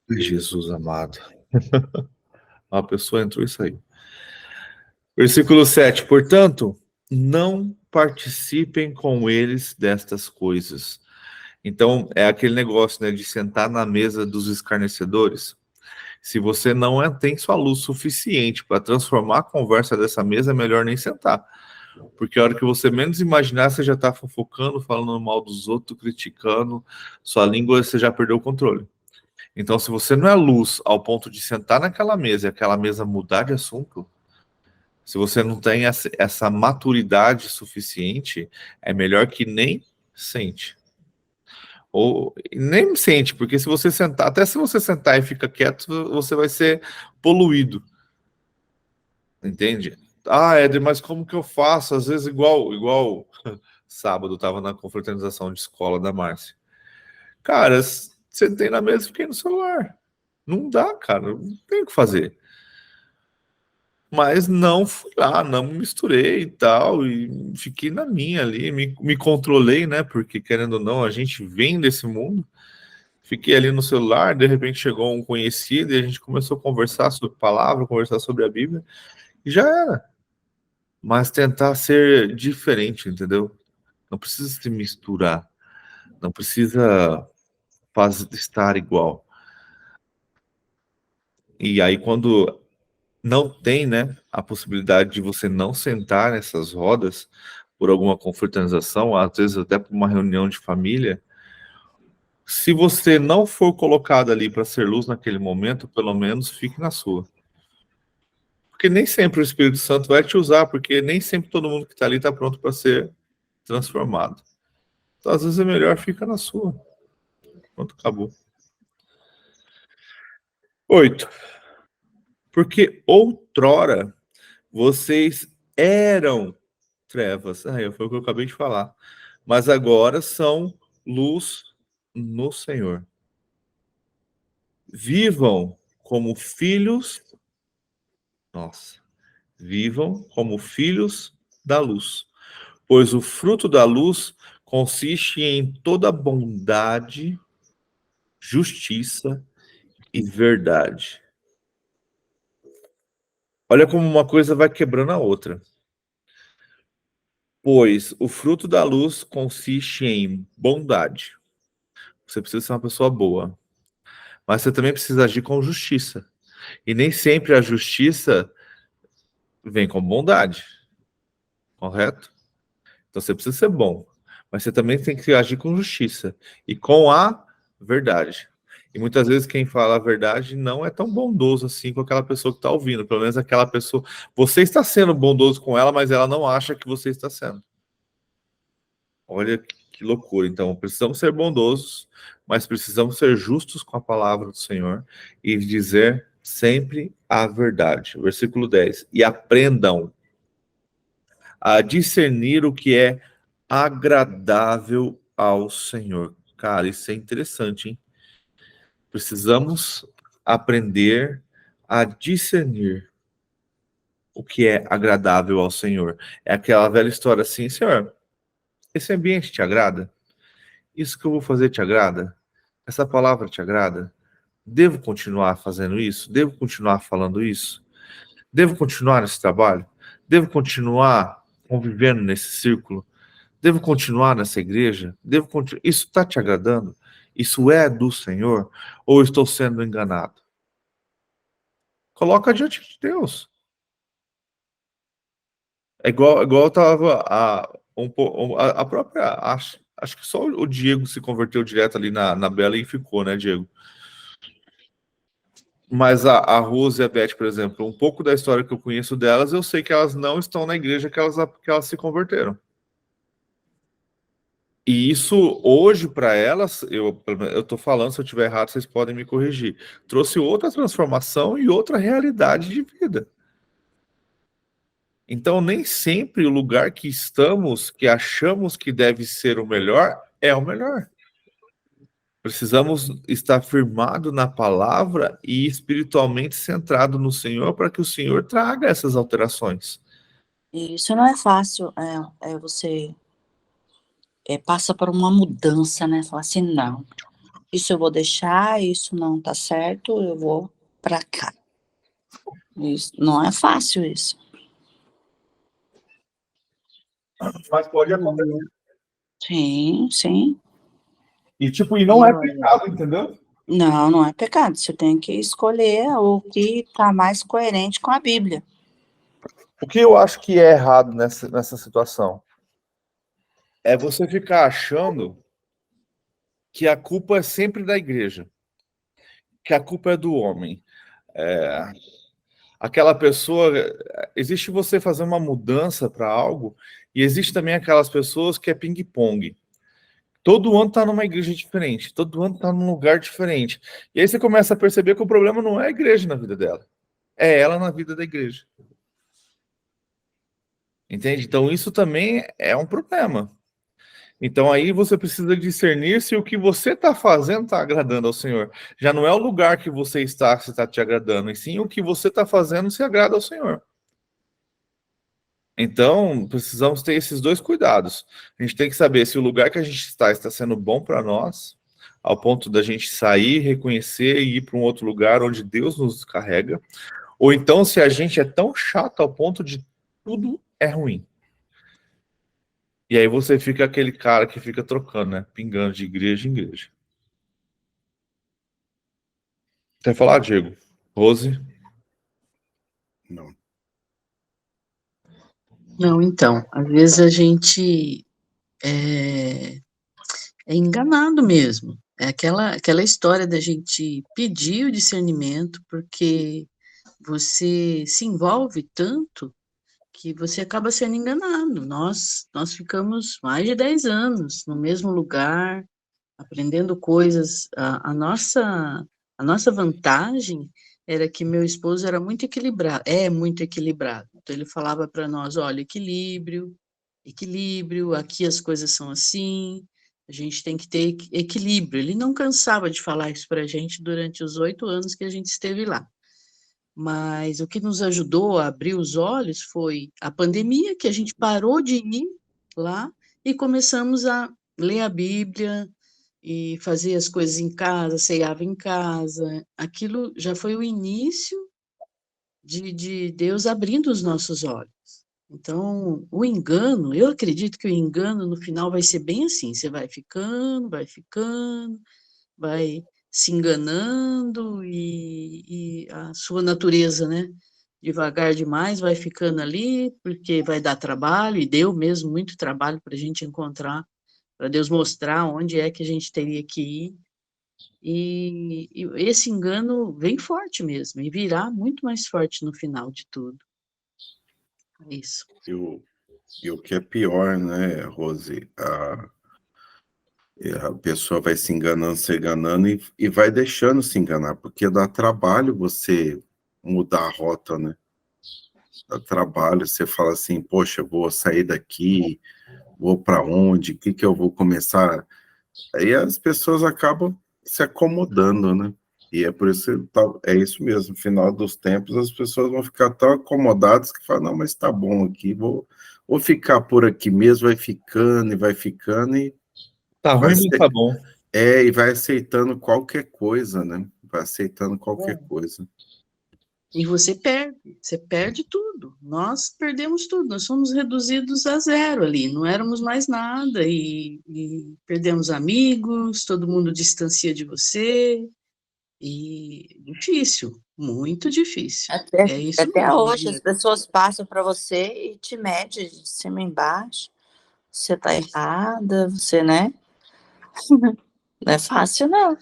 Jesus amado. Uma pessoa entrou isso aí. Versículo 7. Portanto, não participem com eles destas coisas. Então, é aquele negócio, né, de sentar na mesa dos escarnecedores. Se você não tem sua luz suficiente para transformar a conversa dessa mesa, é melhor nem sentar. Porque a hora que você menos imaginar, você já está fofocando, falando mal dos outros, criticando. Sua língua, você já perdeu o controle. Então, se você não é luz ao ponto de sentar naquela mesa e aquela mesa mudar de assunto, se você não tem essa maturidade suficiente, é melhor que nem sente. Ou nem sente, porque se você sentar, até se você sentar e fica quieto, você vai ser poluído. Entende? Ah, Éder, mas como que eu faço? Às vezes igual sábado, eu tava na confraternização de escola da Márcia. Cara, sentei na mesa e fiquei no celular. Não dá, cara, não tem o que fazer. Mas não fui lá, não me misturei e tal, e fiquei na minha ali, me controlei, né? Porque, querendo ou não, a gente vem desse mundo. Fiquei ali no celular, de repente chegou um conhecido e a gente começou a conversar sobre a palavra, conversar sobre a Bíblia, e já era. Mas tentar ser diferente, entendeu? Não precisa se misturar, não precisa estar igual. E aí, quando não tem, né, a possibilidade de você não sentar nessas rodas por alguma confraternização, às vezes até por uma reunião de família, Se você não for colocado ali para ser luz naquele momento, pelo menos fique na sua. Porque nem sempre o Espírito Santo vai te usar, porque nem sempre todo mundo que está ali está pronto para ser transformado. Então, às vezes é melhor ficar na sua. Pronto, acabou. 8. Porque outrora vocês eram trevas. Foi o que eu acabei de falar. Mas agora são luz no Senhor. Vivam como filhos. Nossa. Vivam como filhos da luz. Pois o fruto da luz consiste em toda bondade, justiça e verdade. Olha como uma coisa vai quebrando a outra. Pois o fruto da luz consiste em bondade. Você precisa ser uma pessoa boa. Mas você também precisa agir com justiça. E nem sempre a justiça vem com bondade. Correto? Então você precisa ser bom. Mas você também tem que agir com justiça. E com a verdade. E muitas vezes quem fala a verdade não é tão bondoso assim com aquela pessoa que está ouvindo. Pelo menos aquela pessoa... Você está sendo bondoso com ela, mas ela não acha que você está sendo. Olha que loucura. Então, precisamos ser bondosos, mas precisamos ser justos com a palavra do Senhor e dizer sempre a verdade. Versículo 10. E aprendam a discernir o que é agradável ao Senhor. Cara, isso é interessante, hein? Precisamos aprender a discernir o que é agradável ao Senhor. É aquela velha história assim, Senhor, esse ambiente te agrada? Isso que eu vou fazer te agrada? Essa palavra te agrada? Devo continuar fazendo isso? Devo continuar falando isso? Devo continuar nesse trabalho? Devo continuar convivendo nesse círculo? Devo continuar nessa igreja? Isso está te agradando? Isso é do Senhor? Ou estou sendo enganado? Coloca diante de Deus. É igual eu estava a própria... Acho que só o Diego se converteu direto ali na Bela e ficou, né, Diego? Mas a Rose e a Beth, por exemplo, um pouco da história que eu conheço delas, eu sei que elas não estão na igreja que elas se converteram. E isso, hoje, para elas, eu tô falando, se eu estiver errado, vocês podem me corrigir, trouxe outra transformação e outra realidade de vida. Então, nem sempre o lugar que estamos, que achamos que deve ser o melhor, é o melhor. Precisamos estar firmado na palavra e espiritualmente centrado no Senhor para que o Senhor traga essas alterações. E isso não é fácil, você passa por uma mudança, né? Fala assim, não, isso eu vou deixar, isso não tá certo, eu vou para cá. Isso, não é fácil isso. Mas pode acontecer. Sim, sim. E não é pecado, entendeu? Não, não é pecado. Você tem que escolher o que está mais coerente com a Bíblia. O que eu acho que é errado nessa situação é você ficar achando que a culpa é sempre da igreja, que a culpa é do homem. Aquela pessoa... Existe você fazer uma mudança para algo e existe também aquelas pessoas que é ping-pong. Todo ano está numa igreja diferente, todo ano está num lugar diferente. E aí você começa a perceber que o problema não é a igreja na vida dela, é ela na vida da igreja. Entende? Então isso também é um problema. Então aí você precisa discernir se o que você está fazendo está agradando ao Senhor. Já não é o lugar que você está que está te agradando, e sim o que você está fazendo se agrada ao Senhor. Então, precisamos ter esses dois cuidados. A gente tem que saber se o lugar que a gente está sendo bom para nós, ao ponto da gente sair, reconhecer e ir para um outro lugar onde Deus nos carrega, ou então se a gente é tão chato ao ponto de tudo é ruim. E aí você fica aquele cara que fica trocando, né? Pingando de igreja em igreja. Quer falar, Diego? Rose? Não. Não, então, às vezes a gente é enganado mesmo. É aquela história da gente pedir o discernimento, porque você se envolve tanto que você acaba sendo enganado. Nós ficamos mais de 10 anos no mesmo lugar, aprendendo coisas. A nossa vantagem era que meu esposo era muito equilibrado, é muito equilibrado. Então ele falava para nós, olha, equilíbrio, equilíbrio, aqui as coisas são assim, a gente tem que ter equilíbrio. Ele não cansava de falar isso para a gente durante os 8 anos que a gente esteve lá. Mas o que nos ajudou a abrir os olhos foi a pandemia, que a gente parou de ir lá e começamos a ler a Bíblia e fazer as coisas em casa, ceiava em casa. Aquilo já foi o início de Deus abrindo os nossos olhos. Então, o engano, eu acredito que o engano no final vai ser bem assim: você vai ficando, vai se enganando e a sua natureza, né? Devagar demais vai ficando ali, porque vai dar trabalho, e deu mesmo muito trabalho para a gente encontrar, para Deus mostrar onde é que a gente teria que ir. E esse engano vem forte mesmo, e virá muito mais forte no final de tudo. É isso. E o que é pior, né, Rose? A pessoa vai se enganando e vai deixando se enganar, porque dá trabalho você mudar a rota, né? Dá trabalho, você fala assim, poxa, eu vou sair daqui, vou para onde, o que que eu vou começar? Aí as pessoas acabam se acomodando, né? E é por isso, é isso mesmo, no final dos tempos as pessoas vão ficar tão acomodadas que falam, não, mas tá bom aqui, vou ficar por aqui mesmo, vai ficando e Tá vai, ruim, mas tá bom. e vai aceitando qualquer coisa, né? Vai aceitando qualquer coisa. E você perde tudo. Nós perdemos tudo, nós fomos reduzidos a zero ali, não éramos mais nada, e perdemos amigos, todo mundo distancia de você, e difícil, muito difícil. Até, É isso até mesmo, hoje as Julieta. pessoas passam para você e te medem de cima e embaixo. Você tá errada, você, né? Não é fácil, não.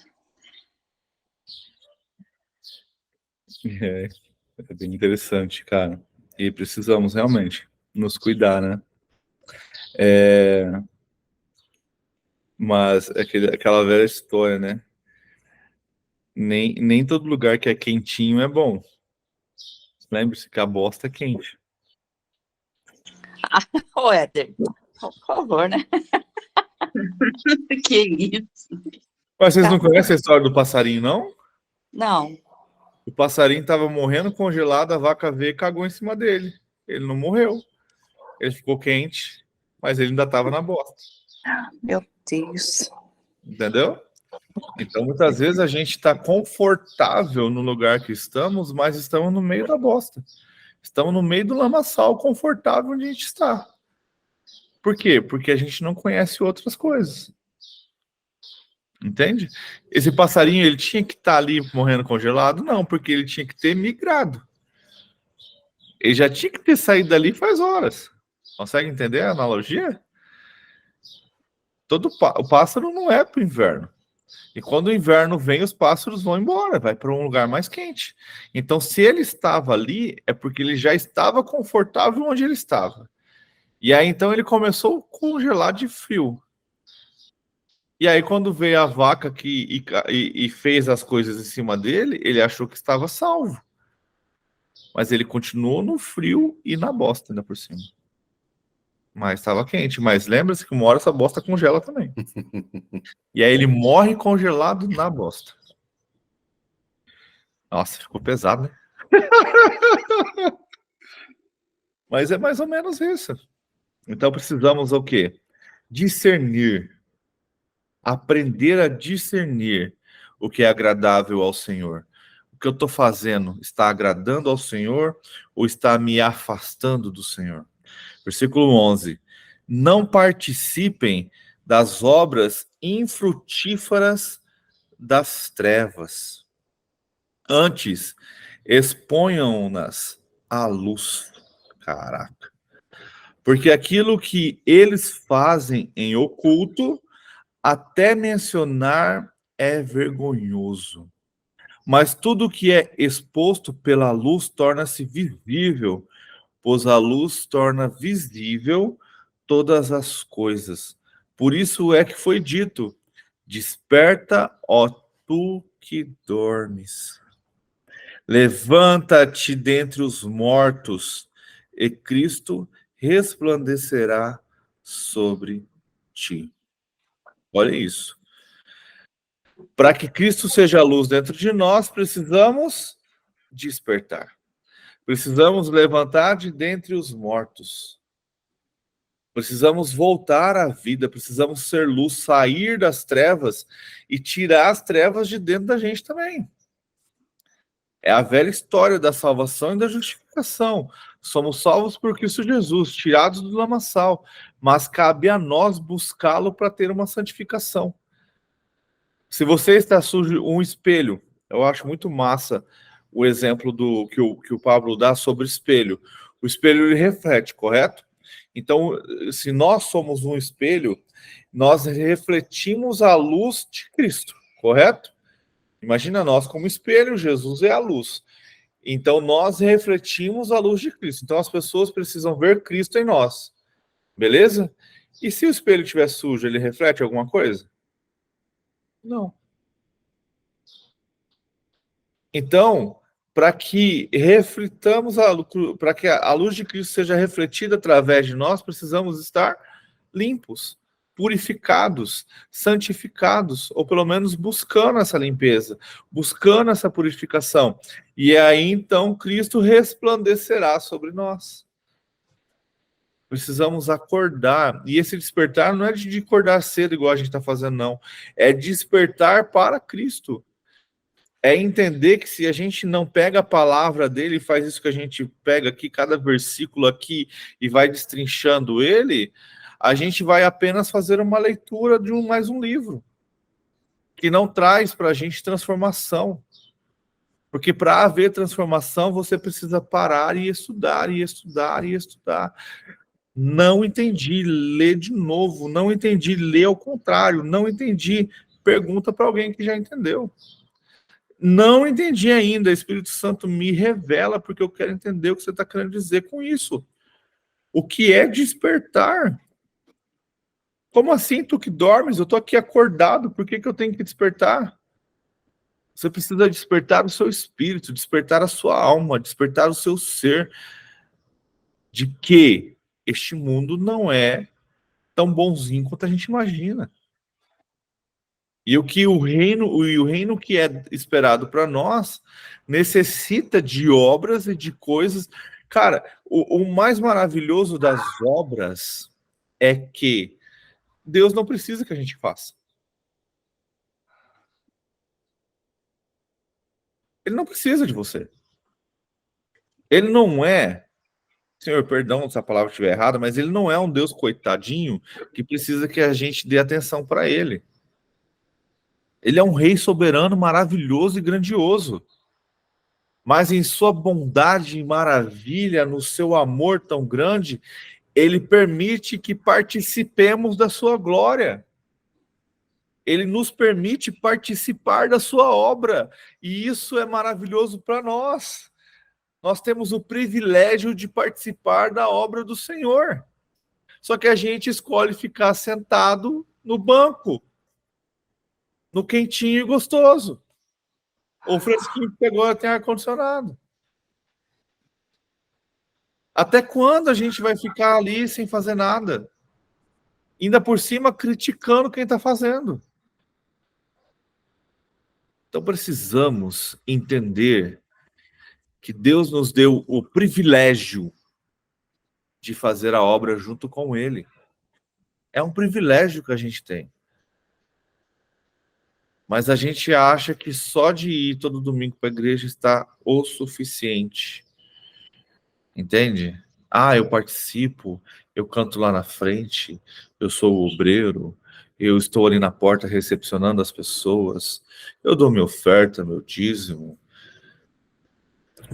É, é bem interessante, cara. E precisamos realmente nos cuidar, né? Mas é aquela velha história, né? Nem todo lugar que é quentinho é bom. Lembre-se que a bosta é quente. Ô, Éder, por favor, né? Que isso? Mas vocês não conhecem a história do passarinho, não? Não, O passarinho estava morrendo congelado, a vaca veio e cagou em cima dele. Ele não morreu. Ele ficou quente, mas ele ainda estava na bosta. meu Deus. Entendeu? Então, muitas vezes a gente está confortável no lugar que estamos, mas estamos no meio da bosta. Estamos no meio do lamaçal confortável onde a gente está. Por quê? Porque a gente não conhece outras coisas. Entende? Esse passarinho, ele tinha que estar ali morrendo congelado? Não, porque ele tinha que ter migrado. Ele já tinha que ter saído dali faz horas. Consegue entender a analogia? O pássaro não é para o inverno. E quando o inverno vem, os pássaros vão embora, vai para um lugar mais quente. Então, se ele estava ali, é porque ele já estava confortável onde ele estava. E aí, então, ele começou a congelar de frio. E aí, quando veio a vaca e fez as coisas em cima dele, ele achou que estava salvo. Mas ele continuou no frio e na bosta ainda por cima. Mas estava quente. Mas lembra-se que uma hora essa bosta congela também. E aí ele morre congelado na bosta. Nossa, ficou pesado, né? Mas é mais ou menos isso. Então precisamos o quê? Discernir. Aprender a discernir o que é agradável ao Senhor. O que eu estou fazendo está agradando ao Senhor ou está me afastando do Senhor? Versículo 11. Não participem das obras infrutíferas das trevas. Antes, exponham-nas à luz. Caraca. Porque aquilo que eles fazem em oculto, até mencionar é vergonhoso. Mas tudo que é exposto pela luz torna-se visível, pois a luz torna visível todas as coisas. Por isso é que foi dito: desperta, ó tu que dormes. Levanta-te dentre os mortos, e Cristo resplandecerá sobre ti. Olha isso. Para que Cristo seja a luz dentro de nós, precisamos despertar. Precisamos levantar de dentre os mortos. Precisamos voltar à vida, precisamos ser luz, sair das trevas e tirar as trevas de dentro da gente também. É a velha história da salvação e da justificação. Somos salvos por Cristo Jesus, tirados do lamaçal, mas cabe a nós buscá-lo para ter uma santificação. Se você está sujo, um espelho, eu acho muito massa o exemplo que o Pablo dá sobre espelho. O espelho ele reflete, correto? Então, se nós somos um espelho, nós refletimos a luz de Cristo, correto? Imagina nós como espelho, Jesus é a luz. Então, nós refletimos a luz de Cristo. Então, as pessoas precisam ver Cristo em nós. Beleza? E se o espelho estiver sujo, ele reflete alguma coisa? Não. Então, para que reflitamos para que a luz de Cristo seja refletida através de nós, precisamos estar limpos, purificados, santificados, ou pelo menos buscando essa limpeza, buscando essa purificação. E aí, então, Cristo resplandecerá sobre nós. Precisamos acordar. E esse despertar não é de acordar cedo, igual a gente está fazendo, não. É despertar para Cristo. É entender que se a gente não pega a palavra dele e faz isso que a gente pega aqui, cada versículo aqui, e vai destrinchando ele, a gente vai apenas fazer uma leitura de mais um livro, que não traz para a gente transformação. Porque para haver transformação, você precisa parar e estudar, e estudar, e estudar. Não entendi, lê de novo. Não entendi, lê ao contrário. Não entendi, pergunta para alguém que já entendeu. Não entendi ainda, Espírito Santo me revela, porque eu quero entender o que você está querendo dizer com isso. O que é despertar? Como assim, tu que dormes? Eu estou aqui acordado, por que eu tenho que despertar? Você precisa despertar o seu espírito, despertar a sua alma, despertar o seu ser, de que este mundo não é tão bonzinho quanto a gente imagina. E o reino que é esperado para nós necessita de obras e de coisas. Cara, o mais maravilhoso das obras é que Deus não precisa que a gente faça. Ele não precisa de você. Ele não é, Senhor, perdão se a palavra estiver errada, mas ele não é um Deus coitadinho que precisa que a gente dê atenção para ele. Ele é um rei soberano, maravilhoso e grandioso. Mas em sua bondade e maravilha, no seu amor tão grande, ele permite que participemos da sua glória. Ele nos permite participar da sua obra. E isso é maravilhoso para nós. Nós temos o privilégio de participar da obra do Senhor. Só que a gente escolhe ficar sentado no banco, no quentinho e gostoso. Ou fresquinho que pegou tem ar-condicionado. Até quando a gente vai ficar ali sem fazer nada? Ainda por cima criticando quem está fazendo. Então precisamos entender que Deus nos deu o privilégio de fazer a obra junto com Ele. É um privilégio que a gente tem. Mas a gente acha que só de ir todo domingo para a igreja está o suficiente. Entende? Ah, eu participo, eu canto lá na frente, eu sou o obreiro, eu estou ali na porta recepcionando as pessoas, eu dou minha oferta, meu dízimo.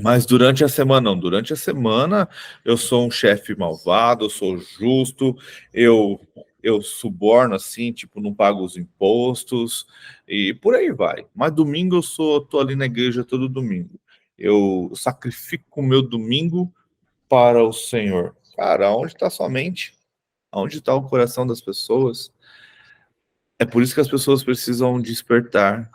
Mas durante a semana, não. Durante a semana, eu sou um chefe malvado, eu sou justo, eu eu suborno assim, tipo, não pago os impostos e por aí vai. Mas domingo tô ali na igreja todo domingo. Eu sacrifico o meu domingo para o Senhor. Cara, onde está sua mente? Onde está o coração das pessoas? É por isso que as pessoas precisam despertar.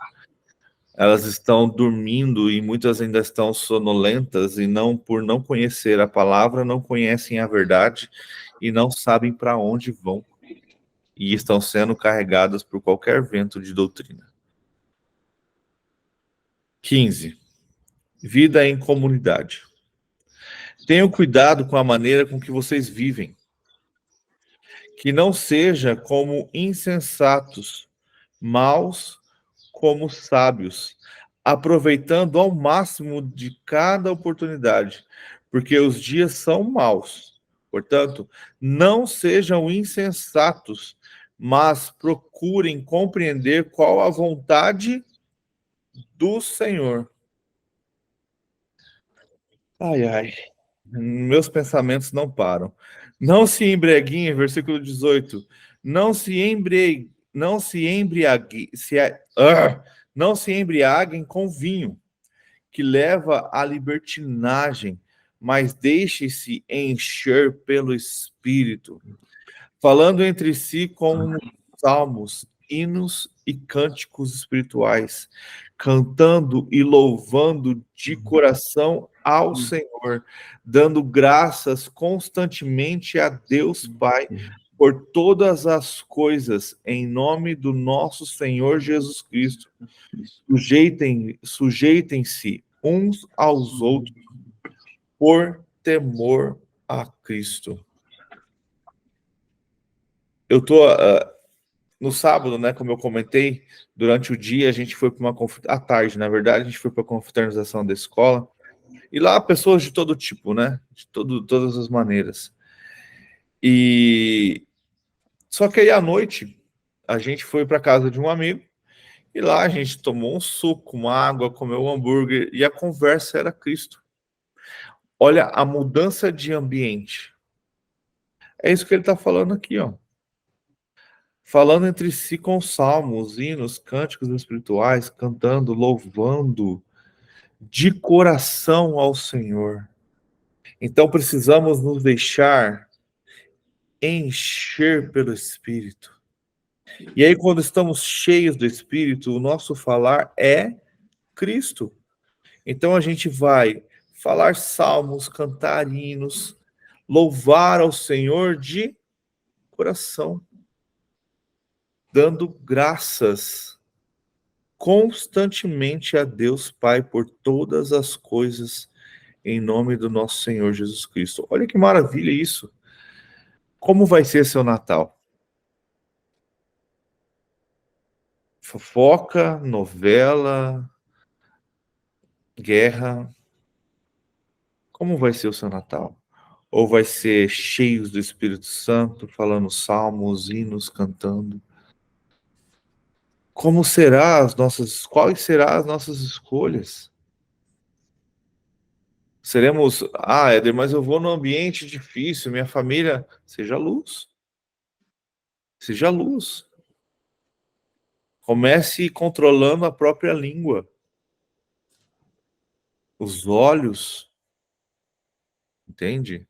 Elas estão dormindo e muitas ainda estão sonolentas e não por não conhecer a palavra, não conhecem a verdade e não sabem para onde vão. E estão sendo carregadas por qualquer vento de doutrina. 15. Vida em comunidade. Tenham cuidado com a maneira com que vocês vivem. Que não seja como insensatos, maus como sábios, aproveitando ao máximo de cada oportunidade, porque os dias são maus. Portanto, não sejam insensatos, mas procurem compreender qual a vontade do Senhor. Ai, ai. Meus pensamentos não param. Não se embreguem, versículo 18. Não se embriague, não se embriaguem com vinho, que leva à libertinagem, mas deixe-se encher pelo Espírito, falando entre si com salmos, hinos e cânticos espirituais, cantando e louvando de coração ao Senhor, dando graças constantemente a Deus Pai por todas as coisas, em nome do nosso Senhor Jesus Cristo. Sujeitem-se uns aos outros por temor a Cristo. Eu tô no sábado, né, como eu comentei, durante o dia a gente foi para à tarde, na verdade, a gente foi para a confraternização da escola, e lá pessoas de todo tipo, né, todas as maneiras. E só que aí à noite a gente foi para casa de um amigo e lá a gente tomou um suco, uma água, comeu um hambúrguer e a conversa era Cristo. Olha a mudança de ambiente. É isso que ele está falando aqui, ó. Falando entre si com salmos, hinos, cânticos espirituais, cantando, louvando de coração ao Senhor. Então precisamos nos deixar encher pelo Espírito. E aí, quando estamos cheios do Espírito, o nosso falar é Cristo. Então a gente vai falar salmos, cantar hinos, louvar ao Senhor de coração, dando graças constantemente a Deus Pai por todas as coisas em nome do nosso Senhor Jesus Cristo. Olha que maravilha isso. Como vai ser seu Natal? Fofoca, novela, guerra. Como vai ser o seu Natal? Ou vai ser cheios do Espírito Santo, falando salmos, hinos, cantando? Quais serão as nossas escolhas? Seremos, Éder, mas eu vou num ambiente difícil, minha família, seja luz. Seja luz. Comece controlando a própria língua. Os olhos. Entende?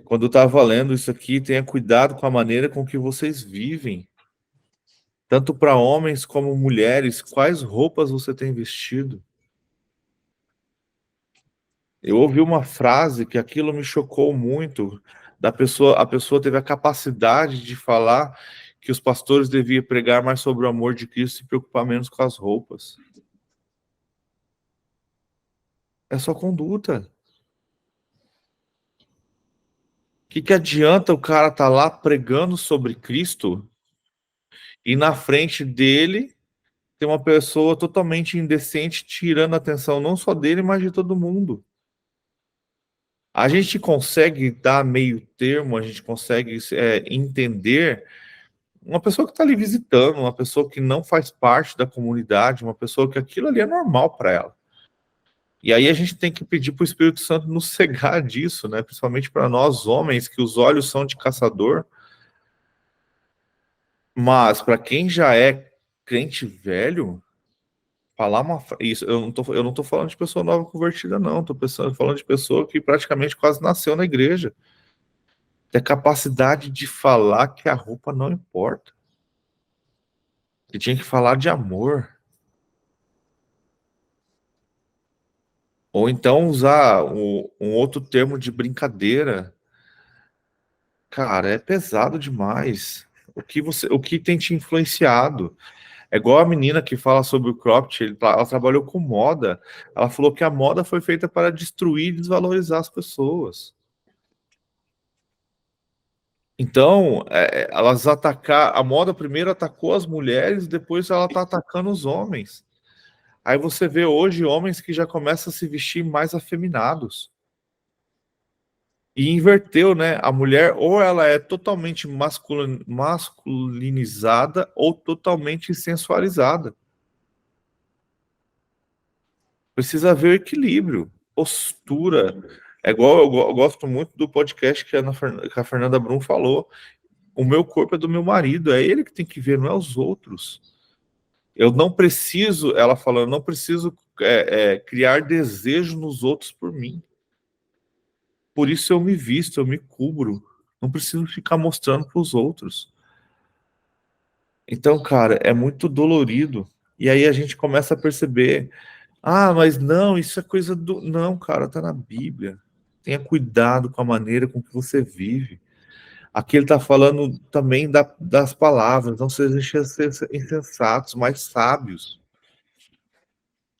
Quando eu estava lendo isso aqui, tenha cuidado com a maneira com que vocês vivem. Tanto para homens como mulheres, quais roupas você tem vestido? Eu ouvi uma frase que aquilo me chocou muito. A pessoa teve a capacidade de falar que os pastores deviam pregar mais sobre o amor de Cristo e se preocupar menos com as roupas. É só conduta. O que adianta o cara estar lá pregando sobre Cristo e na frente dele tem uma pessoa totalmente indecente tirando a atenção não só dele, mas de todo mundo? A gente consegue dar meio termo, a gente consegue entender uma pessoa que está ali visitando, uma pessoa que não faz parte da comunidade, uma pessoa que aquilo ali é normal para ela. E aí a gente tem que pedir para o Espírito Santo nos cegar disso, né? Principalmente para nós homens, que os olhos são de caçador. Mas para quem já é crente velho, falar isso, eu não tô falando de pessoa nova convertida, não. Falando de pessoa que praticamente quase nasceu na igreja. Tem a capacidade de falar que a roupa não importa. Que tinha que falar de amor. Ou então usar um outro termo de brincadeira. Cara, é pesado demais. O que tem te influenciado? É igual a menina que fala sobre o cropped, ela trabalhou com moda. Ela falou que a moda foi feita para destruir e desvalorizar as pessoas. Então, elas a moda primeiro atacou as mulheres, depois ela está atacando os homens. Aí você vê hoje homens que já começam a se vestir mais afeminados. E inverteu, né? A mulher ou ela é totalmente masculinizada ou totalmente sensualizada. Precisa haver equilíbrio, postura. É igual eu gosto muito do podcast que a Fernanda Brum falou. O meu corpo é do meu marido, é ele que tem que ver, não é os outros. Eu não preciso, ela falando, não preciso criar desejo nos outros por mim. Por isso eu me visto, eu me cubro. Não preciso ficar mostrando para os outros. Então, cara, é muito dolorido. E aí a gente começa a perceber, mas não, isso é coisa do... Não, cara, tá na Bíblia. Tenha cuidado com a maneira com que você vive. Aqui ele está falando também das palavras, não sejam insensatos, mas sábios.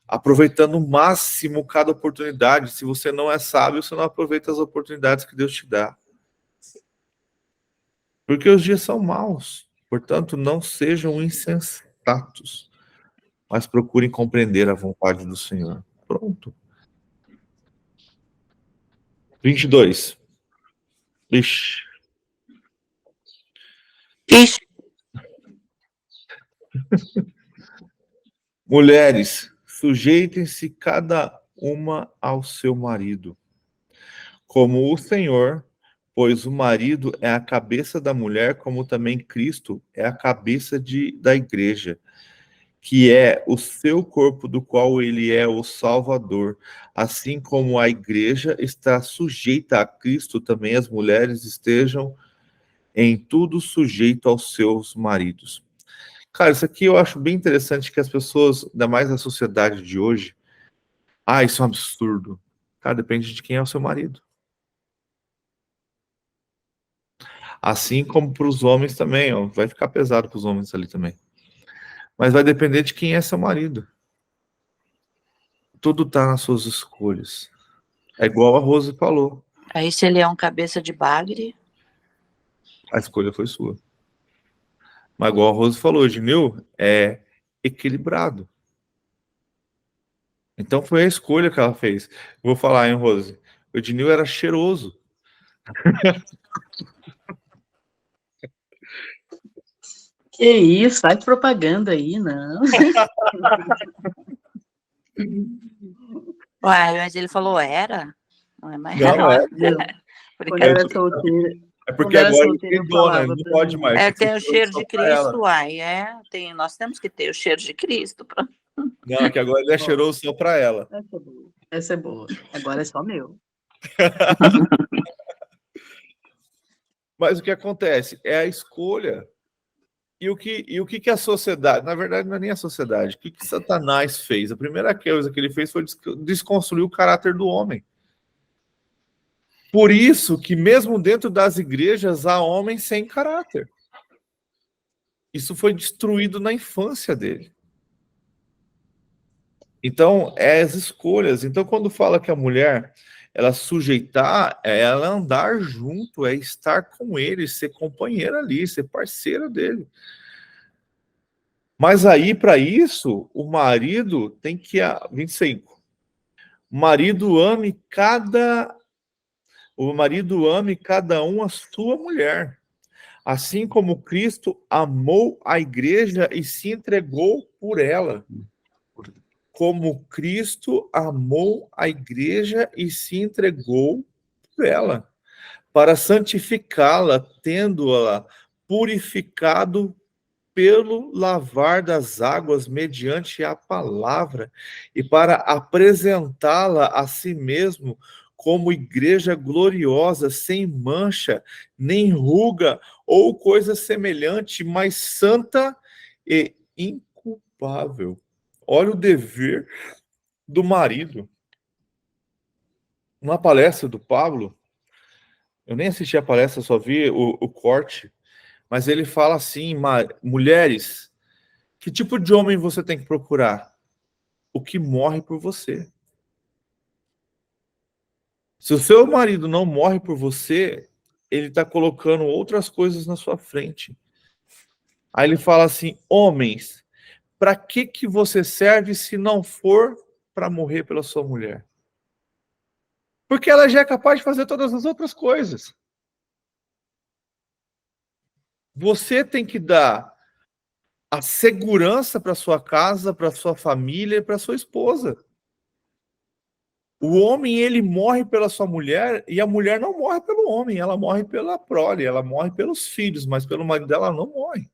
Aproveitando o máximo cada oportunidade. Se você não é sábio, você não aproveita as oportunidades que Deus te dá. Porque os dias são maus. Portanto, não sejam insensatos, mas procurem compreender a vontade do Senhor. Pronto. 22. Ixi. Ixi, Mulheres, sujeitem-se cada uma ao seu marido, como o Senhor, pois o marido é a cabeça da mulher, como também Cristo é a cabeça da igreja, que é o seu corpo, do qual ele é o Salvador. Assim como a igreja está sujeita a Cristo, também as mulheres estejam em tudo sujeito aos seus maridos. Cara, isso aqui eu acho bem interessante, que as pessoas, ainda mais na sociedade de hoje, isso é um absurdo. Cara, depende de quem é o seu marido. Assim como para os homens também, ó, vai ficar pesado para os homens ali também. Mas vai depender de quem é seu marido. Tudo está nas suas escolhas. É igual a Rose falou. aí se ele é um cabeça de bagre, A escolha foi sua. Mas igual a Rose falou, Ednil é equilibrado. Então foi a escolha que ela fez. Vou falar, hein, Rose? O Ednil era cheiroso. Que isso, faz propaganda aí, não. uai, mas ele falou era? Não é mais? Não é. Quando eu era solteira. É porque Quando era agora ele solteira, tem eu dona, falava ele não pra pode mim. mais. Tem o cheiro de só pra ela. Cristo, uai, nós temos que ter o cheiro de Cristo. Não, é que agora ele é cheiroso só para ela. Essa é boa. Essa é boa. Agora é só meu. Mas o que acontece? É a escolha. E o que a sociedade, na verdade não é nem a sociedade, o que Satanás fez? A primeira coisa que ele fez foi desconstruir o caráter do homem. Por isso que mesmo dentro das igrejas há homens sem caráter. Isso foi destruído na infância dele. Então, é as escolhas. Então, quando fala que a mulher, ela sujeitar, é ela andar junto, é estar com ele, ser companheira ali, ser parceira dele. Mas aí, para isso, o marido tem que... 25. O marido ame cada um a sua mulher. Assim como Cristo amou a igreja e se entregou por ela. Como Cristo amou a igreja e se entregou por ela, para santificá-la, tendo-a purificado pelo lavar das águas mediante a palavra e para apresentá-la a si mesmo como igreja gloriosa, sem mancha, nem ruga ou coisa semelhante, mas santa e inculpável. Olha o dever do marido. Numa palestra do Pablo, eu nem assisti a palestra, só vi o corte, mas ele fala assim, mulheres, que tipo de homem você tem que procurar? O que morre por você. Se o seu marido não morre por você, ele está colocando outras coisas na sua frente. Aí ele fala assim, homens, para que você serve se não for para morrer pela sua mulher? Porque ela já é capaz de fazer todas as outras coisas. Você tem que dar a segurança para sua casa, para sua família e para sua esposa. O homem, ele morre pela sua mulher e a mulher não morre pelo homem, ela morre pela prole, ela morre pelos filhos, mas pelo marido dela ela não morre.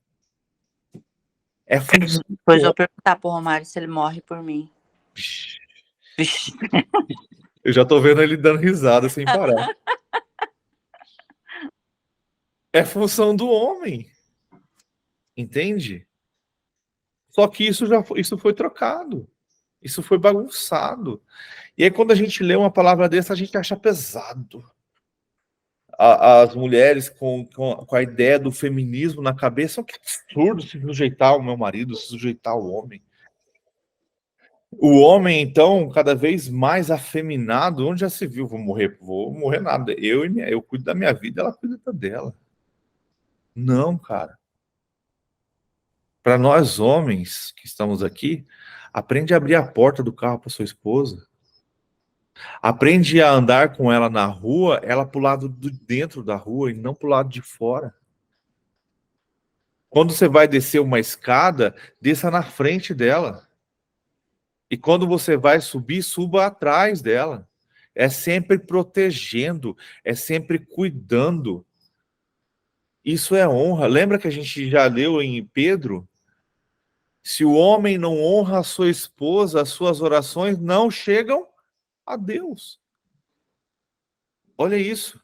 É função. Depois eu vou perguntar pro Romário se ele morre por mim. Eu já tô vendo ele dando risada sem parar. É função do homem. Entende? Só que isso foi trocado. Isso foi bagunçado. E aí, quando a gente lê uma palavra dessa, a gente acha pesado. As mulheres com a ideia do feminismo na cabeça, que absurdo se sujeitar ao meu marido, se sujeitar ao homem. O homem, então, cada vez mais afeminado, onde já se viu, vou morrer nada. Eu cuido da minha vida, ela cuida da dela. Não, cara. Para nós homens que estamos aqui, aprende a abrir a porta do carro para sua esposa. Aprende a andar com ela na rua, ela pro lado de dentro da rua e não pro lado de fora. Quando você vai descer uma escada, desça na frente dela. E quando você vai subir, suba atrás dela. É sempre protegendo, é sempre cuidando. Isso é honra. Lembra que a gente já leu em Pedro? Se o homem não honra a sua esposa, as suas orações não chegam a Deus. Olha isso.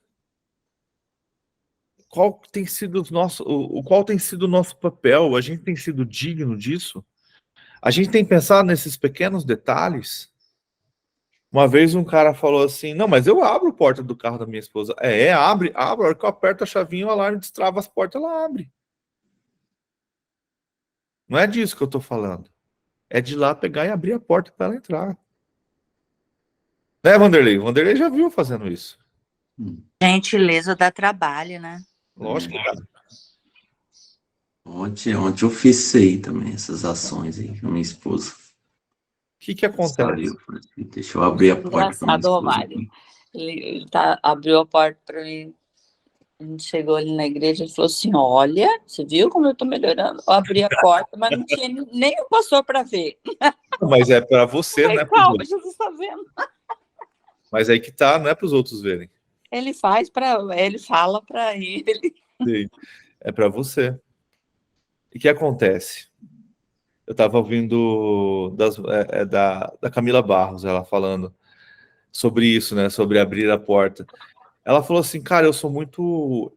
Qual tem sido o nosso papel? A gente tem sido digno disso? A gente tem pensado nesses pequenos detalhes? Uma vez um cara falou assim, não, mas eu abro a porta do carro da minha esposa. Abre. A hora que eu aperto a chavinha, o alarme destrava as portas, ela abre. Não é disso que eu tô falando. É de ir lá pegar e abrir a porta para ela entrar. Né, Vanderlei? Vanderlei já viu fazendo isso. Gentileza dá trabalho, né? Lógico que dá. Ontem eu fiz isso aí também, essas ações aí com a minha esposa. O que acontece? Deixa eu abrir a porta. Engraçado, Romário. Ele abriu a porta para mim. A gente chegou ali na igreja e falou assim: olha, você viu como eu tô melhorando? Eu abri a porta, mas não tinha nem o pastor para ver. Mas é para você, não é para os Calma, outros. Jesus está vendo. Mas aí que tá, não é para os outros verem. Ele fala para ele. Sim. É para você. E o que acontece? Eu estava ouvindo da Camila Barros, ela falando sobre isso, né? Sobre abrir a porta. Ela falou assim, cara, eu sou muito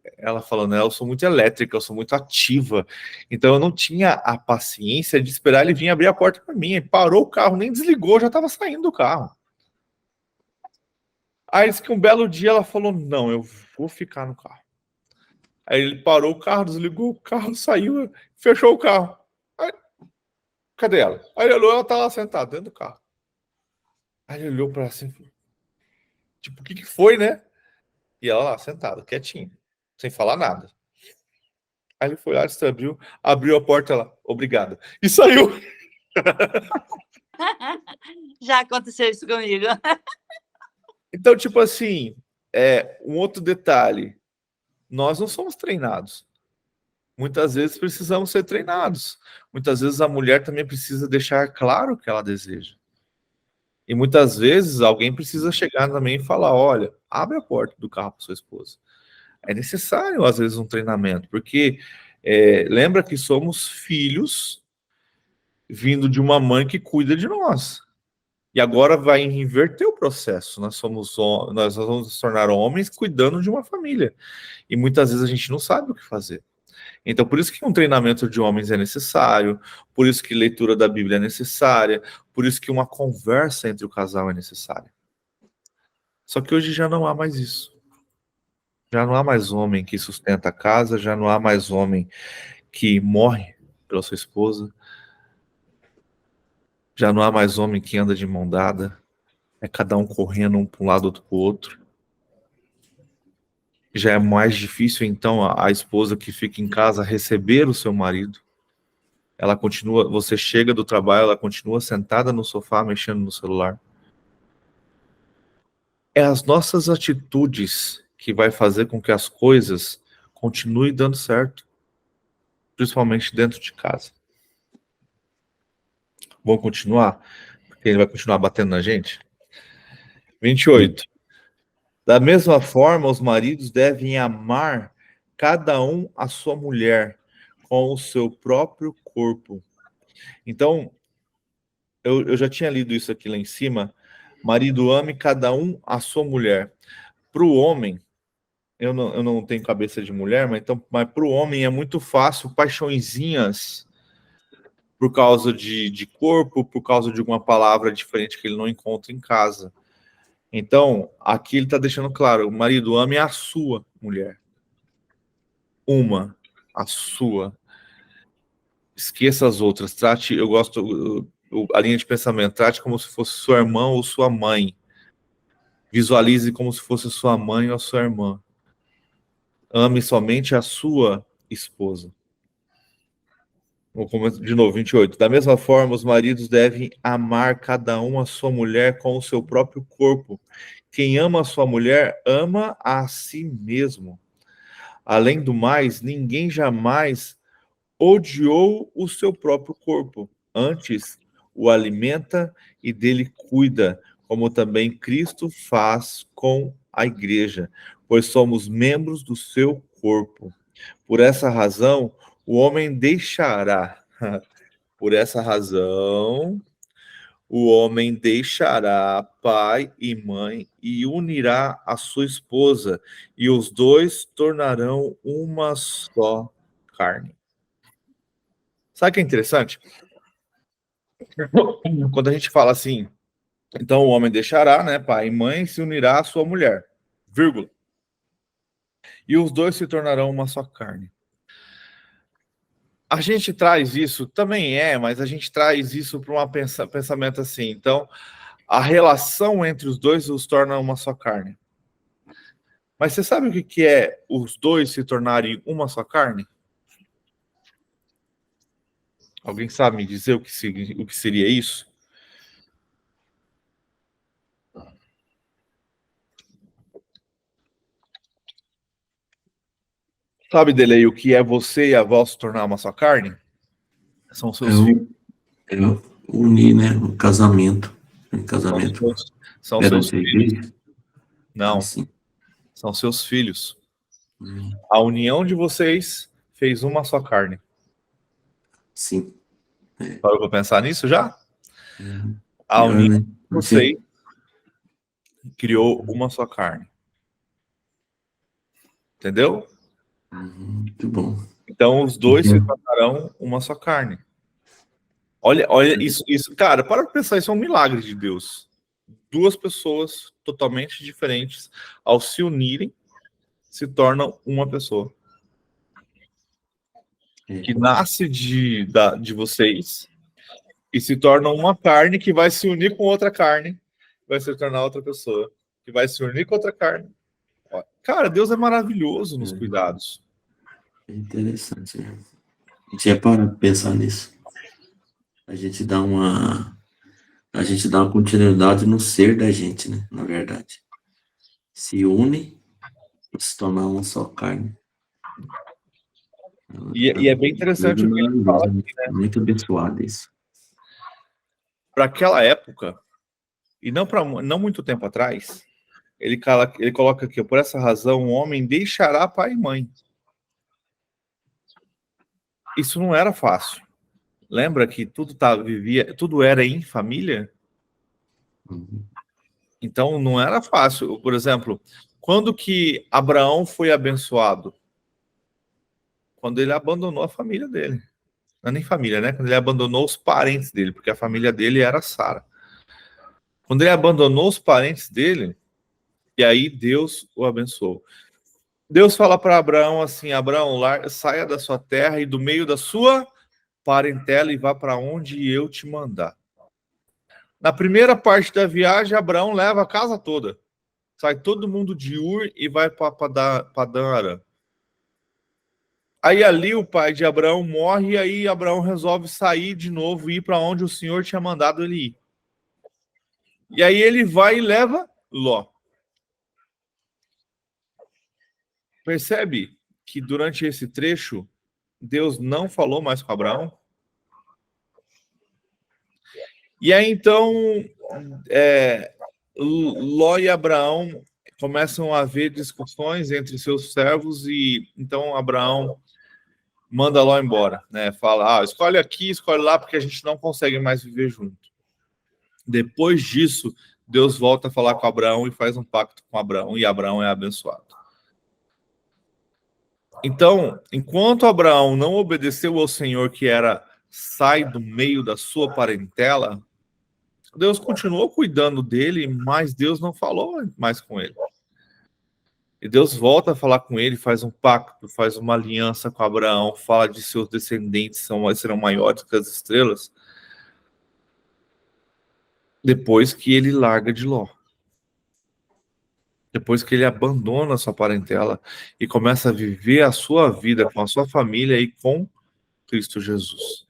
elétrica, eu sou muito ativa. Então eu não tinha a paciência de esperar ele vir abrir a porta para mim. Ele parou o carro, nem desligou, já estava saindo do carro. Aí disse que um belo dia ela falou, não, eu vou ficar no carro. Aí ele parou o carro, desligou o carro, saiu, fechou o carro. Aí, cadê ela? Aí ele olhou, ela tá lá sentada dentro do carro. Aí ele olhou para ela assim, tipo, o que foi, né? E ela lá, sentada, quietinha, sem falar nada. Aí ele foi lá, abriu a porta, ela, obrigada. E saiu. Já aconteceu isso comigo. Então, tipo assim, um outro detalhe. Nós não somos treinados. Muitas vezes precisamos ser treinados. Muitas vezes a mulher também precisa deixar claro o que ela deseja. E muitas vezes alguém precisa chegar também e falar, olha, abre a porta do carro para sua esposa. É necessário, às vezes, um treinamento, porque Lembra que somos filhos vindo de uma mãe que cuida de nós. E agora vai inverter o processo. Nós vamos nos tornar homens cuidando de uma família. E muitas vezes a gente não sabe o que fazer. Então, por isso que um treinamento de homens é necessário, por isso que leitura da Bíblia é necessária, por isso que uma conversa entre o casal é necessária. Só que hoje já não há mais isso. Já não há mais homem que sustenta a casa, já não há mais homem que morre pela sua esposa, já não há mais homem que anda de mão dada, é cada um correndo um para um lado, outro para o outro. Já é mais difícil, então, a esposa que fica em casa receber o seu marido. Ela continua, você chega do trabalho, ela continua sentada no sofá, mexendo no celular. É as nossas atitudes que vai fazer com que as coisas continuem dando certo, principalmente dentro de casa. Vamos continuar? Porque ele vai continuar batendo na gente? 28. Da mesma forma, os maridos devem amar cada um a sua mulher com o seu próprio corpo. Então, eu já tinha lido isso aqui lá em cima. Marido, ame cada um a sua mulher. Para o homem, eu não tenho cabeça de mulher, mas para o homem é muito fácil paixõezinhas por causa de corpo, por causa de alguma palavra diferente que ele não encontra em casa. Então, aqui ele está deixando claro, o marido ame a sua mulher. A sua. Esqueça as outras. Trate, eu gosto, a linha de pensamento, trate como se fosse sua irmã ou sua mãe. Visualize como se fosse sua mãe ou sua irmã. Ame somente a sua esposa. Vou começar de novo, 28. Da mesma forma, os maridos devem amar cada um a sua mulher com o seu próprio corpo. Quem ama a sua mulher, ama a si mesmo. Além do mais, ninguém jamais odiou o seu próprio corpo. Antes, o alimenta e dele cuida, como também Cristo faz com a igreja, pois somos membros do seu corpo. Por essa razão, o homem deixará. Por essa razão, o homem deixará pai e mãe e unirá a sua esposa, e os dois tornarão uma só carne. Sabe o que é interessante? Quando a gente fala assim, então o homem deixará, né, pai e mãe, se unirá à sua mulher, vírgula. E os dois se tornarão uma só carne. A gente traz isso, também mas a gente traz isso para um pensamento assim. Então, a relação entre os dois os torna uma só carne. Mas você sabe o que é os dois se tornarem uma só carne? Alguém sabe me dizer o que seria isso? Sabe, Delei, o que é você e a avó se tornar uma só carne? São seus filhos. É unir, né? Um casamento. Um casamento. São seus filhos. Igreja? Não, Assim. são seus filhos. A união de vocês fez uma só carne. Sim. Parou para pensar nisso já? A união de vocês criou uma só carne. Entendeu? Muito bom. Então os dois se tornarão uma só carne. Olha isso, cara, para pensar, isso é um milagre de Deus. Duas pessoas totalmente diferentes, ao se unirem, se tornam uma pessoa. Que nasce de vocês e se torna uma carne que vai se unir com outra carne, vai se tornar outra pessoa, que vai se unir com outra carne. Cara, Deus é maravilhoso nos cuidados. É interessante, né? A gente ia parar para pensar nisso. A gente dá uma continuidade no ser da gente, né? Na verdade. Se une para se tornar uma só carne. E é bem interessante o que ele fala aqui, né? Muito abençoado isso. Para aquela época, e não muito tempo atrás, ele coloca aqui, por essa razão, o homem deixará pai e mãe. isso não era fácil. Lembra que tudo era em família? Uhum. Então não era fácil. Por exemplo, quando que Abraão foi abençoado? Quando ele abandonou a família dele. Não é nem família, né? Quando ele abandonou os parentes dele, porque a família dele era Sara. Quando ele abandonou os parentes dele, e aí Deus o abençoou. Deus fala para Abraão assim: Abraão, saia da sua terra e do meio da sua parentela e vá para onde eu te mandar. Na primeira parte da viagem, Abraão leva a casa toda. Sai todo mundo de Ur e vai para Padan Aram. Aí ali o pai de Abraão morre e aí Abraão resolve sair de novo e ir para onde o Senhor tinha mandado ele ir. E aí ele vai e leva Ló. Percebe que durante esse trecho Deus não falou mais com Abraão? E aí então Ló e Abraão começam a haver discussões entre seus servos e então Abraão manda Ló embora, né? Fala, escolhe aqui, escolhe lá, porque a gente não consegue mais viver junto. Depois disso, Deus volta a falar com Abraão e faz um pacto com Abraão, e Abraão é abençoado. Então, enquanto Abraão não obedeceu ao Senhor, que era sai do meio da sua parentela, Deus continuou cuidando dele, mas Deus não falou mais com ele. E Deus volta a falar com ele, faz um pacto, faz uma aliança com Abraão, fala de seus descendentes serão maiores que as estrelas, depois que ele larga de Ló. Depois que ele abandona a sua parentela e começa a viver a sua vida com a sua família e com Cristo Jesus.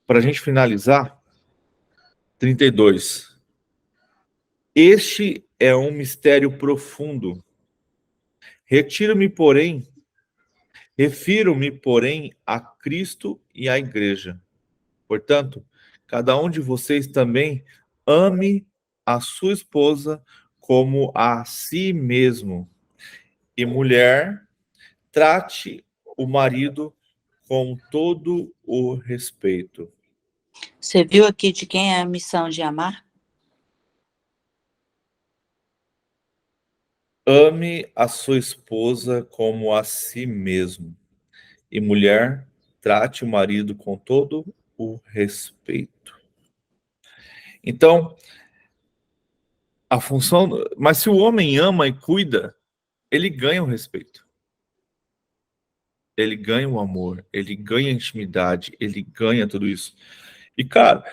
Para a gente finalizar, 32. Este é um mistério profundo. Refiro-me, porém, a Cristo e à Igreja. Portanto, cada um de vocês também ame a sua esposa como a si mesmo. E mulher, trate o marido com todo o respeito. Você viu aqui de quem é a missão de amar? Ame a sua esposa como a si mesmo. E mulher, trate o marido com todo o respeito. Então, a função... Mas se o homem ama e cuida, ele ganha o respeito. Ele ganha o amor, ele ganha a intimidade, ele ganha tudo isso. E, cara,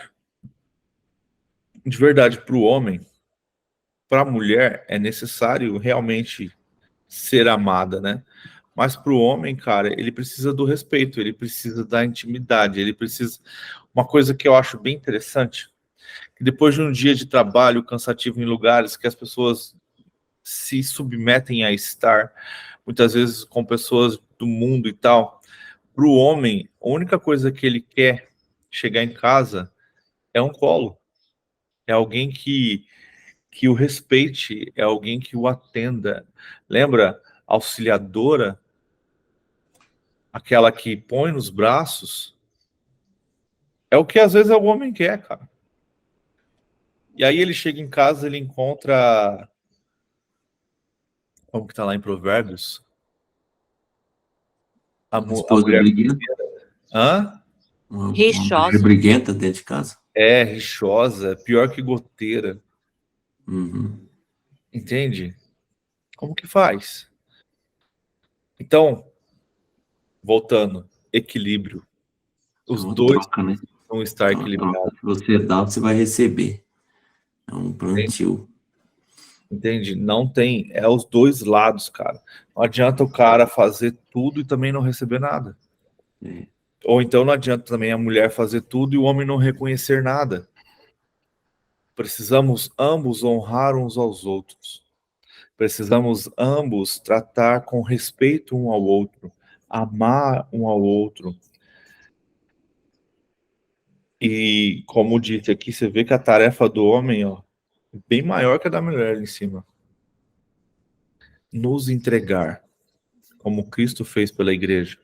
de verdade, para o homem, para a mulher, é necessário realmente ser amada, né? Mas para o homem, cara, ele precisa do respeito, ele precisa da intimidade, ele precisa... Uma coisa que eu acho bem interessante, que depois de um dia de trabalho cansativo em lugares que as pessoas se submetem a estar, muitas vezes com pessoas do mundo e tal, para o homem, a única coisa que ele quer chegar em casa é um colo. É alguém que o respeite, é alguém que o atenda. Lembra? Auxiliadora, aquela que põe nos braços, é o que às vezes o homem quer, cara. E aí ele chega em casa, ele encontra... Como que tá lá em Provérbios? A Esposa mulher... briguenta. Hã? Uma Rixosa. mulher briguenta dentro de casa. É, rixosa, pior que goteira. Uhum. Entende? Como que faz? Então, voltando, equilíbrio. É Os uma dois troca, né? vão estar É uma troca. equilibrados. Se você dá, você vai receber. É um plantio. Entende? Não tem, é os dois lados, cara. Não adianta o cara fazer tudo e também não receber nada. É. Ou então não adianta também a mulher fazer tudo e o homem não reconhecer nada. Precisamos ambos honrar uns aos outros. Precisamos ambos tratar com respeito um ao outro, amar um ao outro. E como disse aqui, você vê que a tarefa do homem, ó, é bem maior que a da mulher ali em cima. Nos entregar, como Cristo fez pela igreja.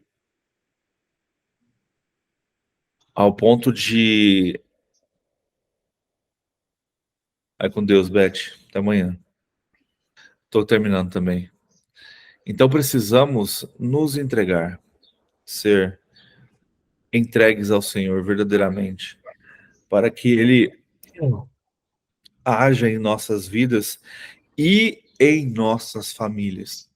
ao ponto de... Vai com Deus, Beth. Até amanhã. Estou terminando também. Então precisamos nos entregar, ser entregues ao Senhor verdadeiramente, para que Ele haja em nossas vidas e em nossas famílias.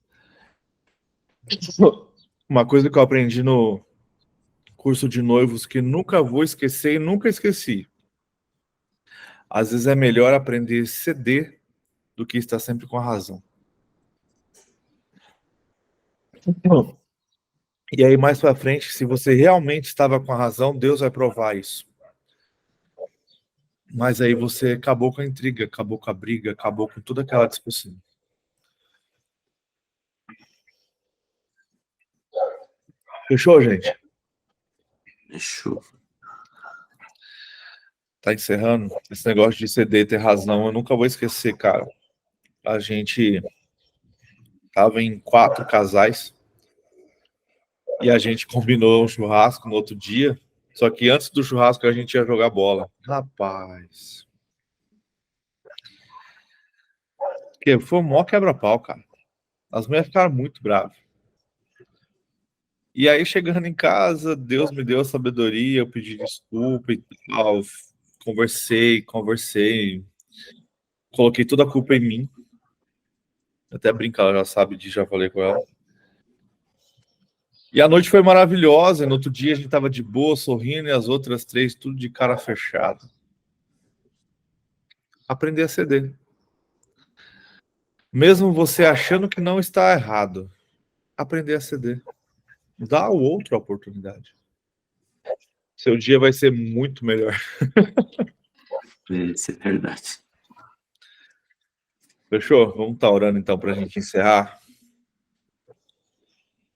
Uma coisa que eu aprendi no curso de noivos que nunca vou esquecer e nunca esqueci. Às vezes é melhor aprender a ceder do que estar sempre com a razão. E aí, mais para frente, se você realmente estava com a razão, Deus vai provar isso. Mas aí você acabou com a intriga, acabou com a briga, acabou com toda aquela discussão. Fechou, gente? Fechou. Tá encerrando. Esse negócio de ceder e ter razão, eu nunca vou esquecer, cara. A gente tava em 4 casais e a gente combinou um churrasco no outro dia. Só que antes do churrasco a gente ia jogar bola. Rapaz. Que foi um maior quebra-pau, cara. As mulheres ficaram muito bravas. E aí, chegando em casa, Deus me deu a sabedoria, eu pedi desculpa e tal. Conversei. Coloquei toda a culpa em mim. Até brincar, ela já sabe disso, já falei com ela. E a noite foi maravilhosa. E no outro dia a gente tava de boa, sorrindo, e as outras 3 tudo de cara fechada. Aprender a ceder. Mesmo você achando que não está errado, aprender a ceder. Dá ao outro a oportunidade. Seu dia vai ser muito melhor. Isso é verdade. Fechou? Vamos estar orando então para a gente encerrar.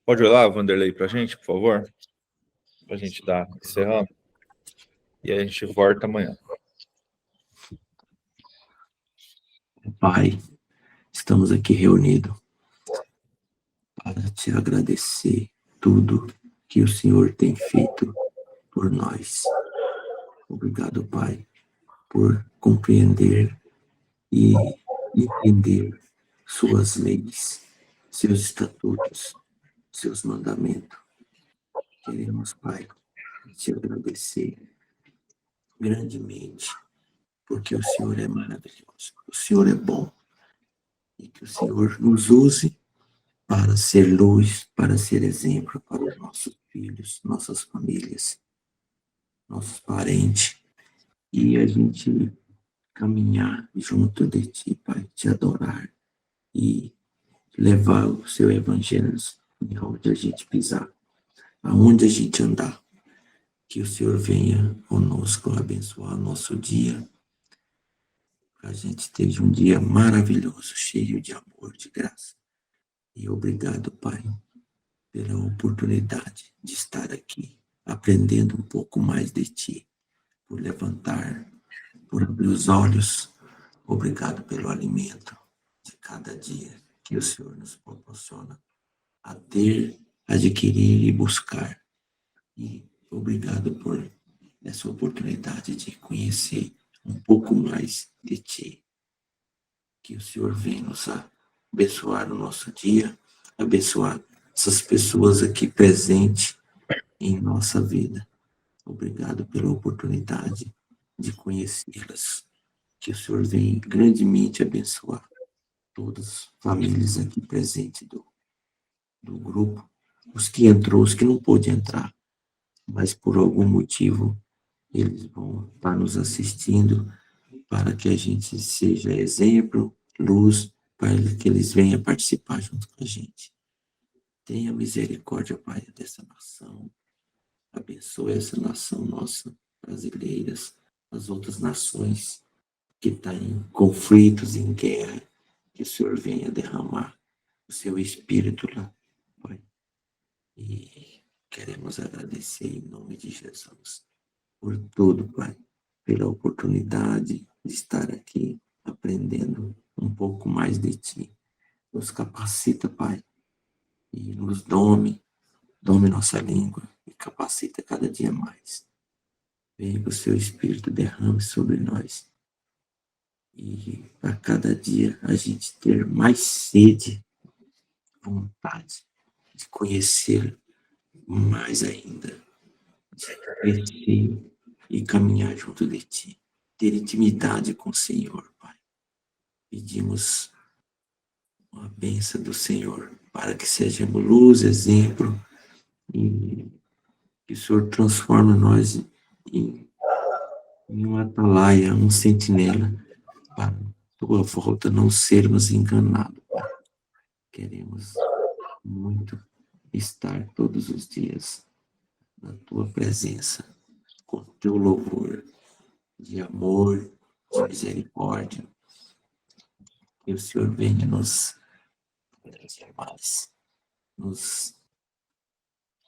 Pode olhar, Vanderlei, para a gente, por favor? Para a gente dar encerrando. E aí a gente volta amanhã. Pai, estamos aqui reunidos para te agradecer tudo que o Senhor tem feito por nós. Obrigado, Pai, por compreender e entender suas leis, seus estatutos, seus mandamentos. Queremos, Pai, te agradecer grandemente, porque o Senhor é maravilhoso, o Senhor é bom, e que o Senhor nos use para ser luz, para ser exemplo para os nossos filhos, nossas famílias, nossos parentes, e a gente caminhar junto de Ti, Pai, te adorar e levar o Seu Evangelho onde a gente pisar, aonde a gente andar. Que o Senhor venha conosco abençoar nosso dia, para a gente ter um dia maravilhoso, cheio de amor, de graça. E obrigado, Pai, pela oportunidade de estar aqui, aprendendo um pouco mais de Ti, por levantar, por abrir os olhos. Obrigado pelo alimento de cada dia que o Senhor nos proporciona a ter, adquirir e buscar. E obrigado por essa oportunidade de conhecer um pouco mais de Ti. Que o Senhor venha nos abençoar o nosso dia, abençoar essas pessoas aqui presentes em nossa vida. Obrigado pela oportunidade de conhecê-las. Que o Senhor venha grandemente abençoar todas as famílias aqui presentes do grupo, os que entrou, os que não pôde entrar, mas por algum motivo eles vão estar nos assistindo para que a gente seja exemplo, luz, para que eles venham participar junto com a gente. Tenha misericórdia, Pai, dessa nação. Abençoe essa nação nossa, brasileiras, as outras nações que estão em conflitos, em guerra. Que o Senhor venha derramar o seu Espírito lá, Pai. E queremos agradecer em nome de Jesus por tudo, Pai, pela oportunidade de estar aqui aprendendo um pouco mais de Ti. Nos capacita, Pai, e nos dome nossa língua e capacita cada dia mais. venha que o seu Espírito derrame sobre nós. E a cada dia a gente ter mais sede, vontade de conhecer mais ainda, de crescer e caminhar junto de Ti, ter intimidade com o Senhor, Pai. Pedimos uma bênção do Senhor para que sejamos luz, exemplo, e que o Senhor transforme nós em um atalaia, um sentinela, para a Tua volta não sermos enganados, Pai. Queremos muito estar todos os dias na Tua presença, com Teu louvor de amor, de misericórdia. Que o Senhor venha nos trazer mais, nos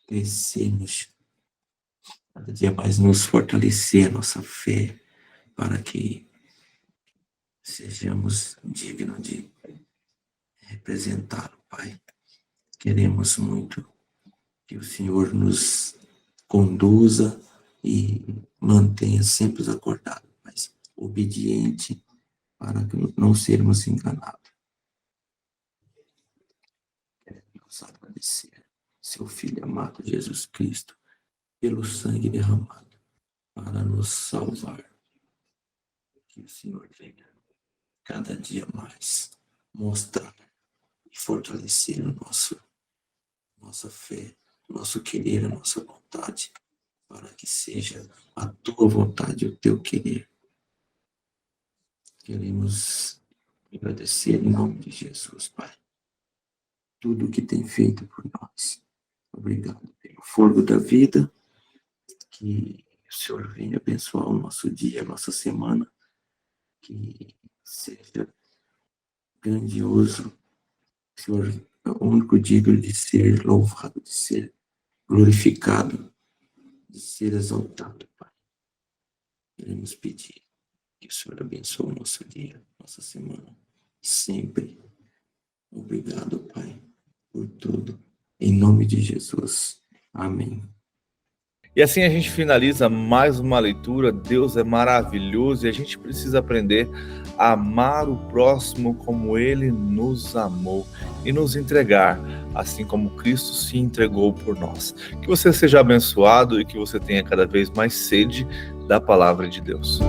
crescermos, cada dia mais nos fortalecer a nossa fé, para que sejamos dignos de representá-lo, Pai. Queremos muito que o Senhor nos conduza e mantenha sempre acordados, mas obediente, para que não sermos enganados. Queremos agradecer seu Filho amado Jesus Cristo pelo sangue derramado para nos salvar. Que o Senhor venha cada dia mais mostrar e fortalecer nossa fé, nosso querer, a nossa vontade, para que seja a Tua vontade, o Teu querer. Queremos agradecer em nome de Jesus, Pai, tudo o que tem feito por nós. Obrigado pelo fogo da vida, que o Senhor venha abençoar o nosso dia, a nossa semana, que seja grandioso. O Senhor é o único digno de ser louvado, de ser glorificado, de ser exaltado, Pai. Queremos pedir que o Senhor abençoe o nosso dia, nossa semana, sempre. Obrigado, Pai, por tudo. Em nome de Jesus. Amém. E assim a gente finaliza mais uma leitura. Deus é maravilhoso e a gente precisa aprender a amar o próximo como Ele nos amou e nos entregar, assim como Cristo se entregou por nós. Que você seja abençoado e que você tenha cada vez mais sede da palavra de Deus.